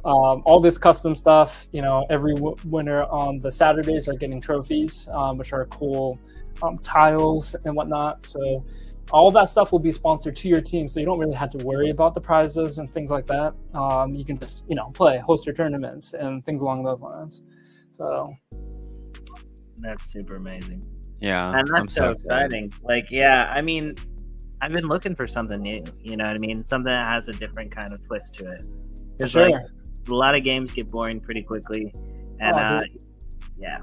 S3: All this custom stuff, every winner on the Saturdays are getting trophies, which are cool tiles and whatnot. So all that stuff will be sponsored to your team, so you don't really have to worry about the prizes and things like that. You can just play, host your tournaments and things along those lines. So
S1: that's super amazing.
S2: Yeah,
S1: and that's so exciting. I've been looking for something new, you know what I mean? Something that has a different kind of twist to it. Because
S3: sure.
S1: A lot of games get boring pretty quickly. And yeah.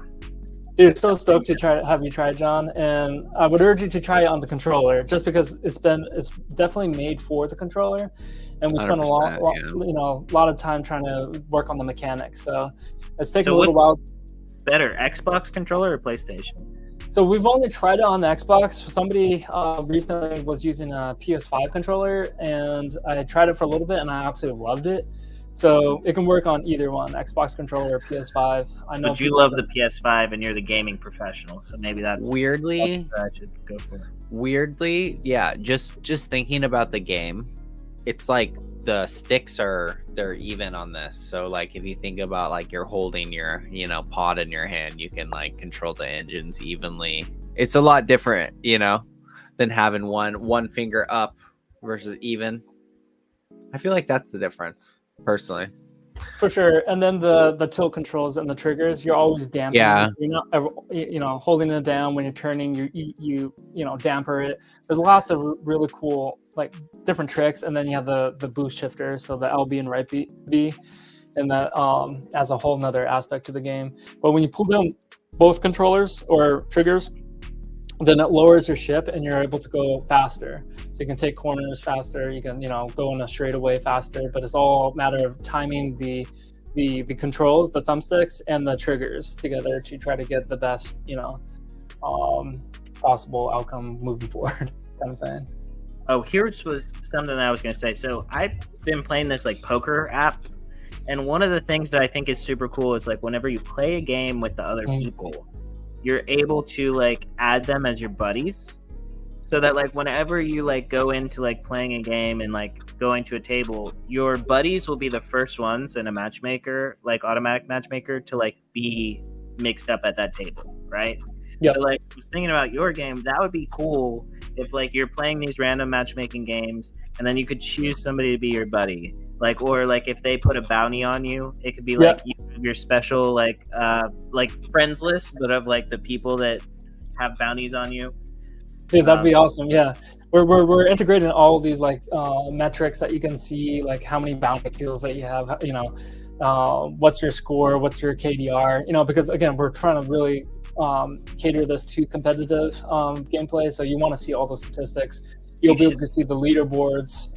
S3: Dude, so stoked to have you try, John. And I would urge you to try it on the controller, just because it's definitely made for the controller. And we spent a lot of time trying to work on the mechanics. So it's taken a little while.
S1: Better, Xbox controller or PlayStation?
S3: So we've only tried it on the Xbox. Somebody recently was using a PS5 controller, and I tried it for a little bit, and I absolutely loved it. So it can work on either one, Xbox controller or PS5. I know.
S1: But you love the PS5, and you're the gaming professional, so maybe that's
S2: weirdly.
S1: That's what I should go for.
S2: Weirdly, yeah. Just thinking about the game, it's like the sticks they're even on this. So if you think about you're holding your pod in your hand, you can control the engines evenly. It's a lot different than having one finger up versus even. I feel like that's the difference personally.
S3: For sure. And then the tilt controls and the triggers, you're always damping.
S2: Yeah.
S3: So you're not ever, holding it down when you're turning, you damper it. There's lots of really cool different tricks. And then you have the boost shifter, so the LB and right B, and that as a whole nother aspect to the game. But when you pull down both controllers or triggers, then it lowers your ship and you're able to go faster. So you can take corners faster, you can go in a straightaway faster, but it's all a matter of timing the controls, the thumbsticks and the triggers together to try to get the best possible outcome moving forward, kind of thing.
S1: Oh, here's was something I was going to say. So I've been playing this poker app, and one of the things that I think is super cool is whenever you play a game with the other people, you're able to add them as your buddies, so that whenever you go into playing a game and going to a table, your buddies will be the first ones in a matchmaker, automatic matchmaker, to be mixed up at that table, right?
S3: Yep.
S1: So I was thinking about your game. That would be cool if you're playing these random matchmaking games, and then you could choose somebody to be your buddy. Or if they put a bounty on you, it could be your special friends list, but of the people that have bounties on you.
S3: Dude, that'd be awesome. Yeah, we're integrating all of these metrics that you can see, how many bounty kills that you have. What's your score? What's your KDR? Because again, we're trying to really cater this to competitive gameplay. So you want to see all the statistics. You'll be able to see the leaderboards.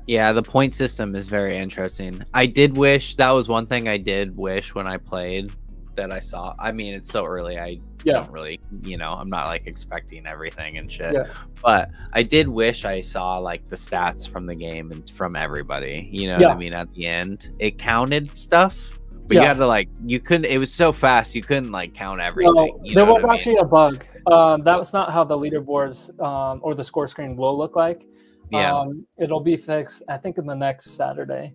S2: Yeah, the point system is very interesting. I did wish, that was one thing I did wish when I played that I saw. I mean, it's so early. I don't really, I'm not expecting everything and shit. Yeah. But I did wish I saw the stats from the game and from everybody. You know what I mean? At the end, it counted stuff, but you had to you couldn't. It was so fast, you couldn't count everything.
S3: No, there was actually a bug. That was not how the leaderboards or the score screen will look like.
S2: Yeah,
S3: it'll be fixed, I think, in the next Saturday.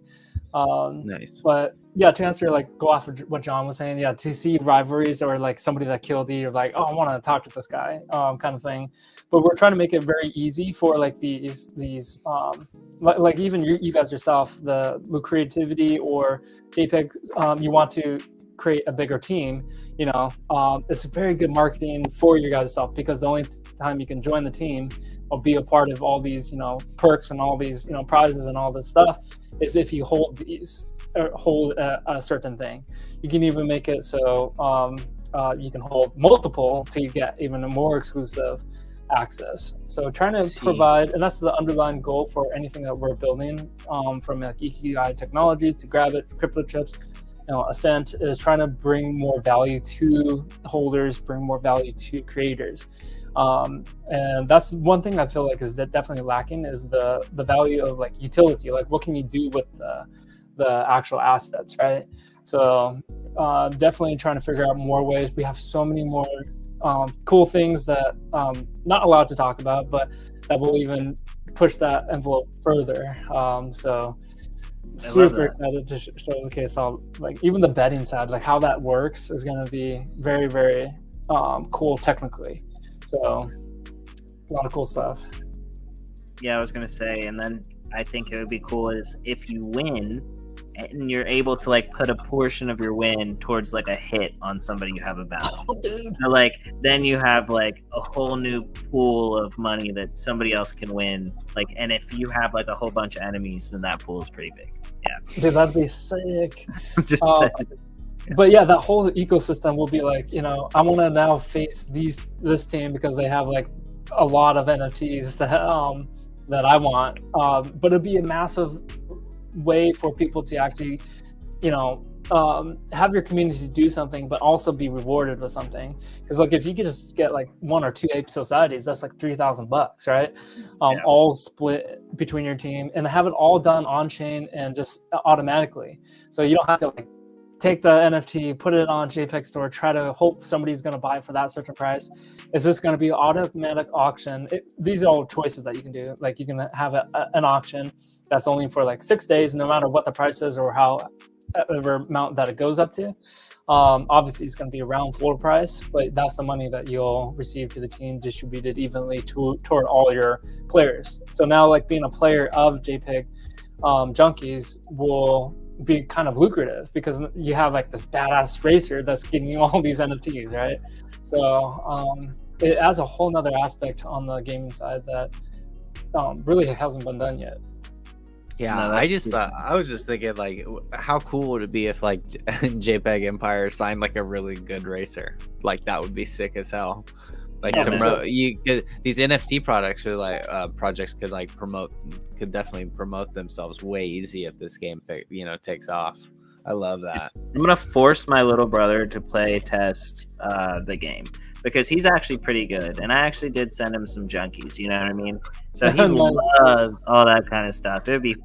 S2: Nice.
S3: But yeah, to answer go off of what John was saying, to see rivalries or somebody that killed you, or I want to talk to this guy, kind of thing. But we're trying to make it very easy for these even you guys yourself, the creativity or JPEG, you want to create a bigger team. It's very good marketing for your guys' self, because the only time you can join the team or be a part of all these perks and all these prizes and all this stuff is if you hold these or hold a certain thing. You can even make it so you can hold multiple to get even more exclusive access. So trying to
S2: See.
S3: provide, and that's the underlying goal for anything that we're building, from like Ikigai Technologies to Gravit, Crypto Chips, Ascent, is trying to bring more value to holders, bring more value to creators. And that's one thing I feel like is that definitely lacking, is the value of like utility. Like, what can you do with the actual assets, right? So definitely trying to figure out more ways. We have so many more cool things that not allowed to talk about, but that will even push that envelope further. So super excited to showcase all, like, even the betting side, like how that works is going to be very, very cool technically. So a lot of cool stuff.
S1: Yeah, I was gonna say, and then I think it would be cool is if you win and you're able to like put a portion of your win towards like a hit on somebody you have a battle. So like then you have like a whole new pool of money that somebody else can win. Like, and if you have like a whole bunch of enemies, then that pool is pretty big. Yeah,
S3: Dude, that'd be sick.
S1: Just saying.
S3: But yeah, that whole ecosystem will be like, I want to now face this team because they have like a lot of NFTs that I want. But it'd be a massive way for people to actually, have your community do something, but also be rewarded with something. Because like if you could just get like 1 or 2 Ape Societies, that's like $3,000, right? All split between your team, and have it all done on chain and just automatically. So you don't have to like take the NFT, put it on JPEG Store, try to hope somebody's going to buy for that certain price. Is this going to be automatic auction? These are all choices that you can do. Like you can have an auction that's only for like 6 days, no matter what the price is or however amount that it goes up to. Obviously, it's going to be around floor price, but that's the money that you'll receive to the team, distributed evenly toward all your players. So now, like being a player of JPEG Junkies will be kind of lucrative because you have like this badass racer that's giving you all these NFTs, right? So it adds a whole nother aspect on the gaming side that really hasn't been done yet.
S2: Yeah,
S1: No,
S2: I was just thinking, like, how cool would it be if like JPEG Empire signed like a really good racer? Like that would be sick as hell. Like you get these NFT products or like projects could definitely promote themselves way easy if this game takes off. I love that.
S1: I'm gonna force my little brother to play test the game because he's actually pretty good, and I actually did send him some junkies. You know what I mean? So he loves all that kind of stuff. It'd be,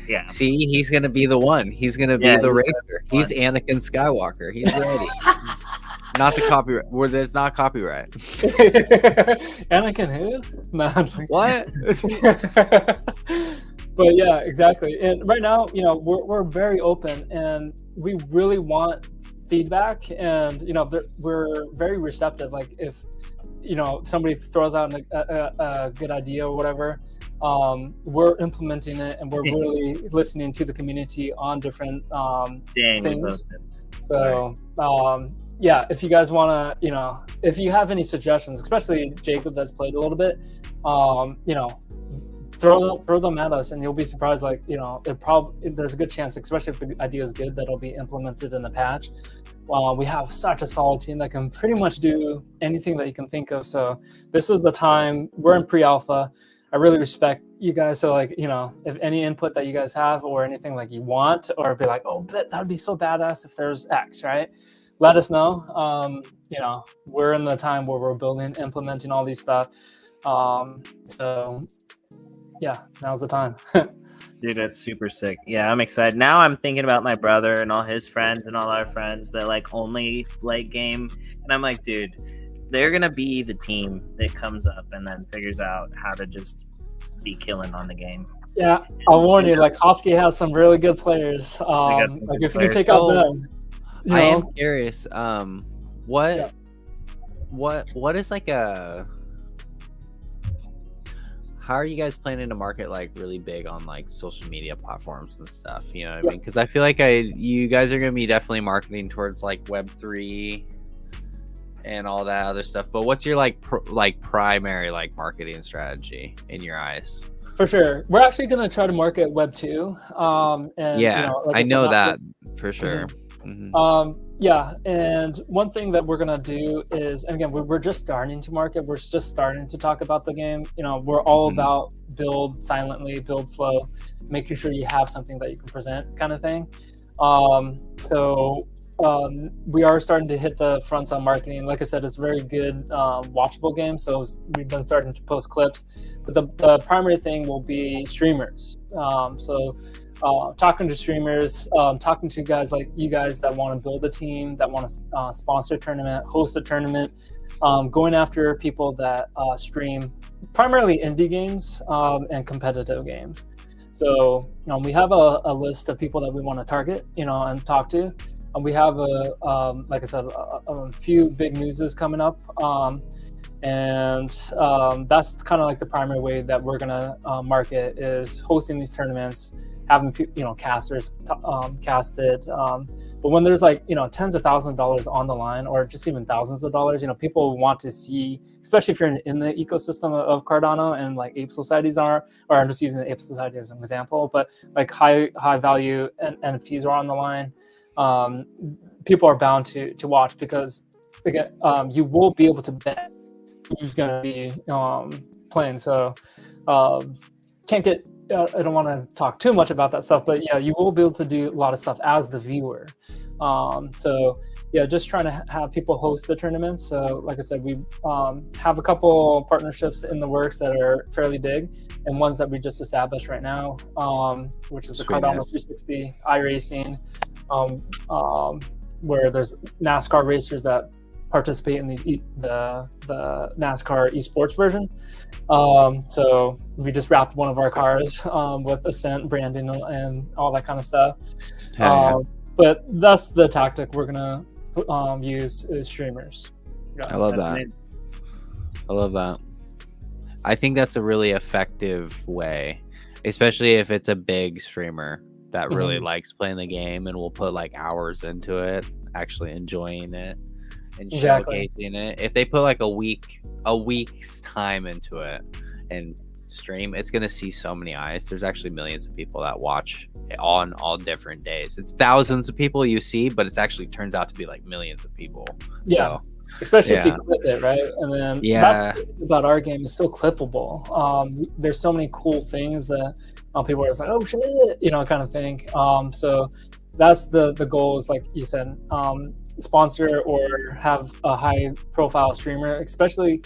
S1: yeah.
S2: See, he's gonna be the one. He's gonna be the racer. He's Anakin Skywalker. He's ready. Not the copyright. Where there's not copyright.
S3: Anakin who? No,
S2: what?
S3: But yeah, exactly. And right now, we're very open, and we really want feedback. And we're very receptive. Like if somebody throws out a good idea or whatever, we're implementing it, and we're really listening to the community on different things. So. Yeah, if you guys want to, if you have any suggestions, especially Jacob that's played a little bit, throw them at us, and you'll be surprised. Like, there's a good chance, especially if the idea is good, that it'll be implemented in the patch. We have such a solid team that can pretty much do anything that you can think of. So this is the time. We're in pre-alpha. I really respect you guys. So like, if any input that you guys have or anything like you want, or be like, oh, that would be so badass if there's X, right? Let us know. We're in the time where we're building, implementing all these stuff. So yeah, now's the time.
S1: Dude, that's super sick. Yeah, I'm excited. Now I'm thinking about my brother and all his friends and all our friends that like only late game. And I'm like, dude, they're going to be the team that comes up and then figures out how to just be killing on the game.
S3: Yeah, I'll warn you, like Hosky has some really good players. Like if you can take out them.
S2: I am curious. What is like a? How are you guys planning to market like really big on like social media platforms and stuff? You know what I mean? Because I feel like you guys are gonna be definitely marketing towards like Web3 and all that other stuff. But what's your primary like marketing strategy in your eyes?
S3: For sure, we're actually gonna try to market Web2. And
S2: I know that for sure.
S3: Mm-hmm. Yeah, and one thing that we're gonna do is, and again, we're just starting to market. We're just starting to talk about the game. We're all about build silently, build slow, making sure you have something that you can present, kind of thing. So we are starting to hit the fronts on marketing. Like I said, it's a very good watchable game. So we've been starting to post clips, but the primary thing will be streamers. Talking to streamers, talking to guys like you guys that want to build a team, that want to sponsor a tournament, host a tournament, going after people that stream primarily indie games and competitive games. So we have a list of people that we want to target, and talk to. And we have like I said, a few big newses coming up. And that's kind of like the primary way that we're gonna market, is hosting these tournaments, having casters cast it. But when there's tens of thousands of dollars on the line, or just even thousands of dollars, people want to see, especially if you're in the ecosystem of Cardano and like Ape Societies are, or I'm just using the Ape Society as an example, but like high value NFTs are on the line. People are bound to watch, because again, you will be able to bet who's going to be playing. So can't get, I don't want to talk too much about that stuff, but yeah, you will be able to do a lot of stuff as the viewer. So yeah, just trying to have people host the tournaments. So like I said, we have a couple partnerships in the works that are fairly big, and ones that we just established right now, which is the Cardano 360 iRacing, where there's NASCAR racers that participate in the NASCAR esports version. So we just wrapped one of our cars with Ascent branding and all that kind of stuff. But that's the tactic we're gonna use, is streamers.
S2: Yeah, I love that. I love that. I think that's a really effective way, especially if it's a big streamer that really likes playing the game and will put like hours into it, actually enjoying it and showcasing it. If they put like a week's time into it and stream, it's gonna see so many eyes. There's actually millions of people that watch on all different days. It's thousands of people you see, but it's actually turns out to be like millions of people.
S3: Yeah. So, especially if you clip it, right? And then that's the thing about our game, is still clippable. There's so many cool things that people are just like, oh shit, kind of thing. So that's the goal, is like you said, sponsor or have a high profile streamer, especially,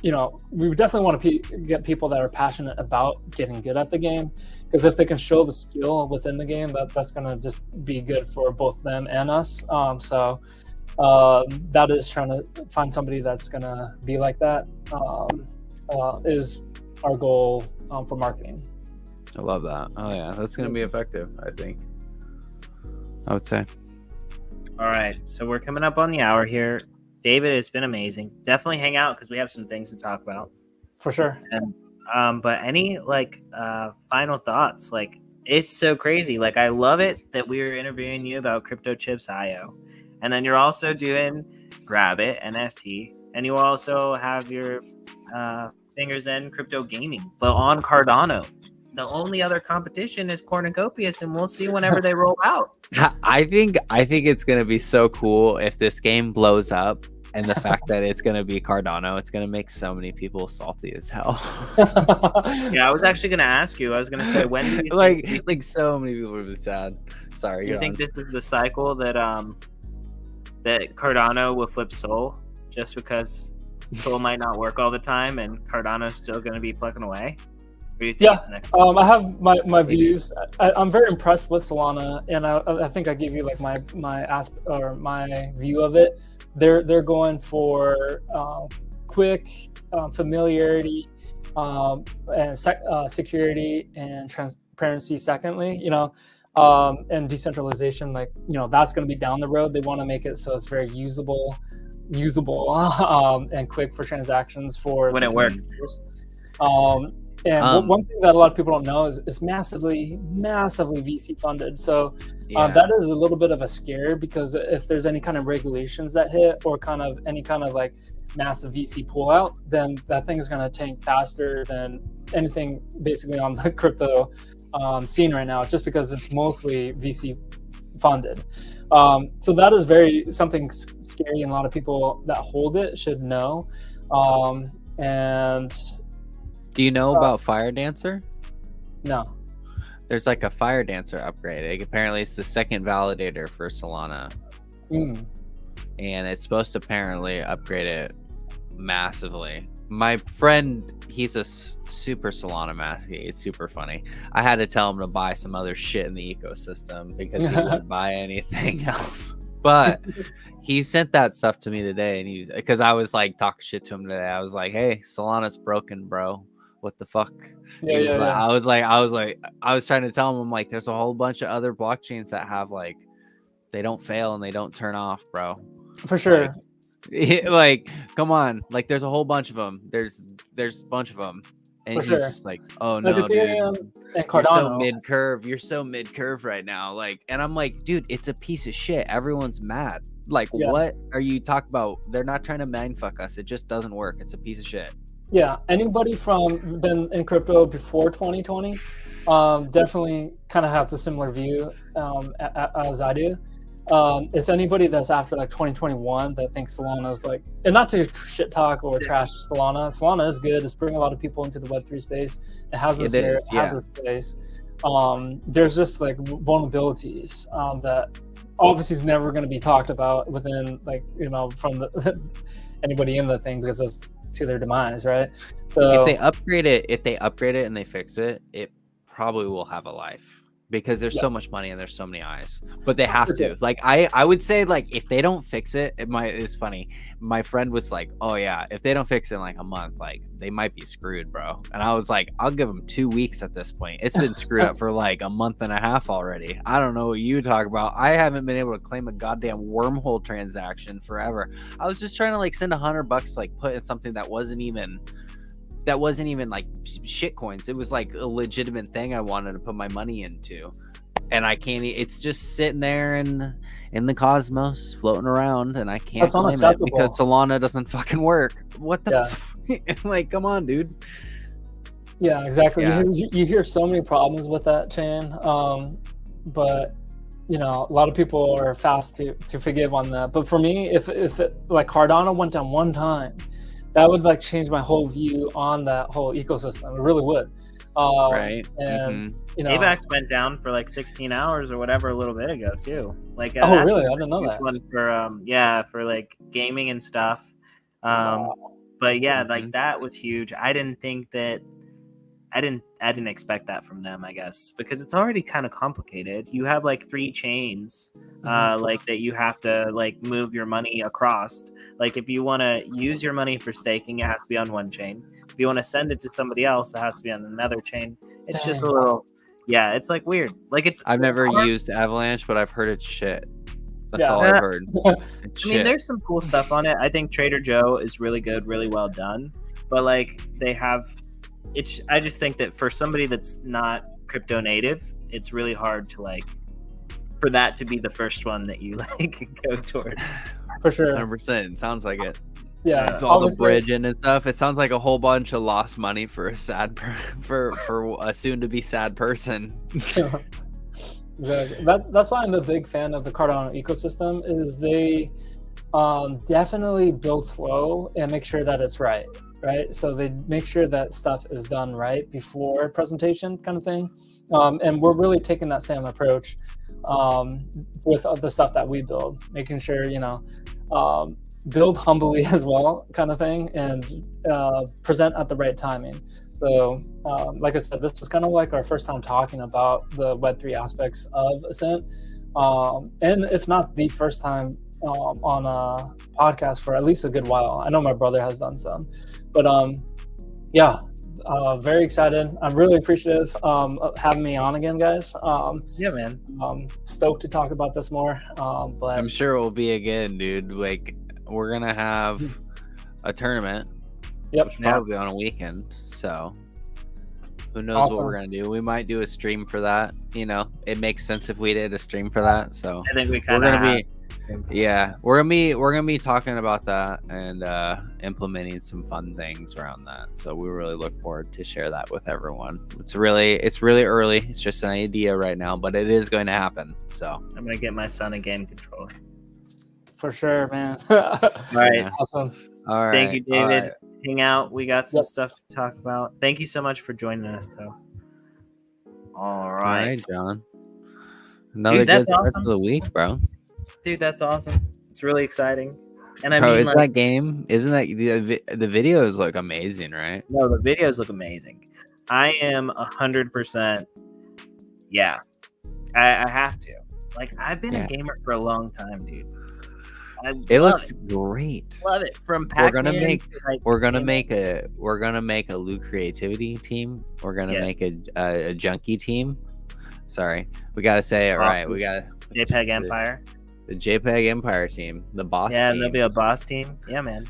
S3: we would definitely want to get people that are passionate about getting good at the game, because if they can show the skill within the game, that's going to just be good for both them and us. So that is trying to find somebody that's going to be like that, is our goal for marketing.
S2: I love that. Oh yeah, that's going to be effective, I think, I would say.
S1: All right, so we're coming up on the hour here. David, it's been amazing. Definitely hang out, because we have some things to talk about.
S3: For sure.
S1: And, but any final thoughts? Like, it's so crazy. Like, I love it that we were interviewing you about CryptoChips.io, and then you're also doing Grabbit NFT, and you also have your fingers in crypto gaming, but on Cardano. The only other competition is Cornucopias, and we'll see whenever they roll out.
S2: I think it's gonna be so cool if this game blows up, and the fact that it's gonna be Cardano, it's gonna make so many people salty as hell.
S1: Yeah, I was actually gonna ask you. I was gonna say, when do you
S2: like so many people would be sad. Sorry.
S1: Do you think this is the cycle that that Cardano will flip Sol, just because Sol might not work all the time, and Cardano's still gonna be plugging away?
S3: Yeah, I have my views. I'm very impressed with Solana, and I think I give you like my view of it. They're going for quick familiarity, and security and transparency. Secondly, and decentralization. That's going to be down the road. They want to make it so it's very usable, and quick for transactions for
S1: when it works.
S3: And one thing that a lot of people don't know is it's massively VC funded. So that is a little bit of a scare, because if there's any kind of regulations that hit, or kind of any kind of like massive VC pullout, then that thing is going to tank faster than anything basically on the crypto scene right now, just because it's mostly VC funded. So that is something scary, and a lot of people that hold it should know. And
S2: do you know about Fire Dancer?
S3: No.
S2: There's like a Fire Dancer upgrade. Apparently, it's the second validator for Solana, and it's supposed to apparently upgrade it massively. My friend, he's a super Solana master. It's super funny. I had to tell him to buy some other shit in the ecosystem because he wouldn't buy anything else. But he sent that stuff to me today, and because I was like talking shit to him today. I was like, "Hey, Solana's broken, bro. What the fuck?" I was trying to tell him, I'm like, there's a whole bunch of other blockchains that have like, they don't fail and they don't turn off, bro.
S3: For sure.
S2: Like come on, like there's a whole bunch of them. There's a bunch of them, and he's just like, oh no, dude,
S3: and
S2: Cardano. You're so mid curve right now. Like, and I'm like, dude, it's a piece of shit. Everyone's mad. Like, what are you talking about? They're not trying to mindfuck us. It just doesn't work. It's a piece of shit.
S3: Yeah, anybody from been in crypto before 2020 definitely kind of has a similar view as I do. It's anybody that's after like 2021 that thinks Solana is like, and not to shit talk or trash Solana. Solana is good. It's bringing a lot of people into the Web3 space. It has this space. There's just like vulnerabilities that obviously is never going to be talked about within like, from the anybody in the thing, because it's to their demise, right? So
S2: if they upgrade it and they fix it, it probably will have a life. Because there's so much money and there's so many eyes, but they have to. Like I would say, like if they don't fix it, it's funny. My friend was like, "Oh yeah, if they don't fix it in like a month, like they might be screwed, bro." And I was like, "I'll give them 2 weeks at this point. It's been screwed up for like a month and a half already. I don't know what you talk about. I haven't been able to claim a goddamn wormhole transaction forever. I was just trying to like send $100 to like put in something that wasn't even like shit coins. It was like a legitimate thing I wanted to put my money into, and I can't. It's just sitting there in the cosmos, floating around, and I can't claim it because Solana doesn't fucking work. What the like, come on, dude.
S3: Yeah, exactly. Yeah. You hear so many problems with that chain, but a lot of people are fast to forgive on that. But for me, if it, like Cardano went down one time, that would like change my whole view on that whole ecosystem. It really would.
S2: Right.
S3: And
S1: AVAX went down for like 16 hours or whatever a little bit ago too. Like
S3: oh really? I didn't know that.
S1: One for like gaming and stuff. But yeah, like that was huge. I didn't expect that from them, I guess, because it's already kind of complicated. You have like 3 chains like that you have to like move your money across. Like if you want to use your money for staking, it has to be on one chain. If you want to send it to somebody else, it has to be on another chain. It's just a little, it's like weird. Like I've
S2: never used Avalanche, but I've heard it's shit. That's all I've heard.
S1: I mean, there's some cool stuff on it. I think Trader Joe is really good, really well done. But like they have, I just think that for somebody that's not crypto native, it's really hard to like, for that to be the first one that you like go towards.
S3: For sure.
S2: 100%. It sounds like it.
S3: Yeah.
S2: All the bridging and stuff. It sounds like a whole bunch of lost money for a for a soon to be sad person.
S3: Exactly. That's why I'm a big fan of the Cardano ecosystem. Is they definitely build slow and make sure that it's right. So they make sure that stuff is done right before presentation, kind of thing. And we're really taking that same approach with the stuff that we build, making sure build humbly as well, kind of thing, and present at the right timing. So like I said, this is kind of like our first time talking about the Web3 aspects of Ascent, and if not the first time on a podcast for at least a good while. I know my brother has done some, but very excited. I'm really appreciative of having me on again, guys.
S1: Yeah, man.
S3: Stoked to talk about this more. But
S2: I'm sure it will be again, dude. Like we're gonna have a tournament.
S3: Yep.
S2: Which probably on a weekend. So who knows what we're gonna do? We might do a stream for that. It makes sense if we did a stream for that. So
S1: I think we're
S2: Yeah, we're gonna be talking about that and implementing some fun things around that. So we really look forward to share that with everyone. It's really early. It's just an idea right now, but it is going to happen. So
S1: I'm gonna get my son a game controller.
S3: For sure, man.
S1: All right.
S2: Yeah.
S3: Awesome.
S2: all right,
S1: Thank you,
S2: all
S1: David.
S2: right.
S1: Hang out. We got some
S3: Yep.
S1: stuff to talk about. Thank you so much for joining us, though. All
S2: All
S1: right.
S2: right, John. Another
S1: that's
S2: good start
S1: awesome.
S2: to the week, bro.
S1: Dude, that's awesome. It's really exciting. And I
S2: Bro,
S1: mean,
S2: is
S1: like,
S2: that game? Isn't that the videos look amazing, right?
S1: no, the videos look amazing. I am 100%. Yeah, I have to. Like, I've been
S2: Yeah.
S1: a gamer for a long time, dude.
S2: It looks great.
S1: love it. From
S2: We're
S1: Pac-Man
S2: gonna make
S1: to, like,
S2: we're gonna
S1: Halo.
S2: make a Loot Creativity team. We're gonna
S1: Yes.
S2: make a junkie team. Sorry, we gotta say it right. We got
S1: JPEG Empire.
S2: the JPEG Empire team, the boss
S1: Yeah, and
S2: team.
S1: there'll be a boss team. Yeah, man.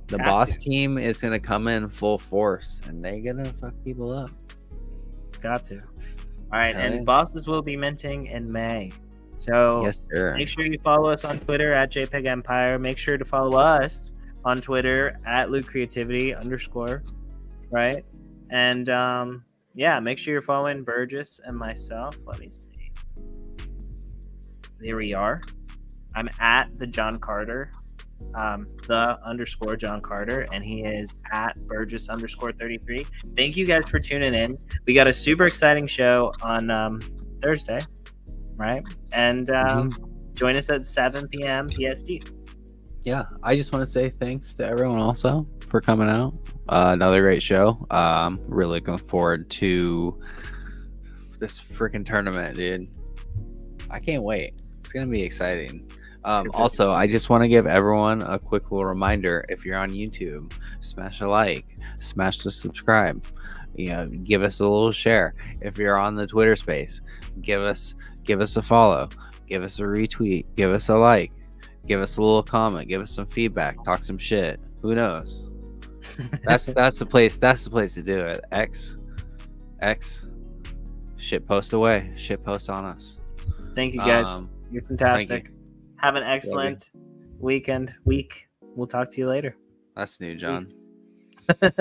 S2: The
S1: have
S2: boss
S1: to.
S2: team is gonna come in full force, and they're gonna fuck people up.
S1: Got to. All right,
S2: Hell
S1: and
S2: yeah.
S1: bosses will be minting in May. So
S2: Yes, sir.
S1: make sure you follow us on Twitter at JPEG Empire. Make sure to follow us on Twitter at Loot Creativity _ right? And yeah, make sure you're following Burgess and myself. Let me see. There we are. I'm at the John Carter, the _ John Carter, and he is at Burgess _33. Thank you guys for tuning in. We got a super exciting show on Thursday, right? And join us at 7 p.m. PST.
S2: Yeah, I just want to say thanks to everyone also for coming out. Another great show. Really looking forward to this freaking tournament, dude. I can't wait. It's gonna be exciting. Also, I just want to give everyone a quick little reminder: if you're on YouTube, smash a like, smash the subscribe. You know, give us a little share. If you're on the Twitter space, give us a follow, give us a retweet, give us a like, give us a little comment, give us some feedback, talk some shit. Who knows? That's the place. That's the place to do it. X, shit post away. Shit post on us.
S1: Thank you guys. You're fantastic. Have an excellent week. We'll talk to you later.
S2: That's new, John.
S1: Peace.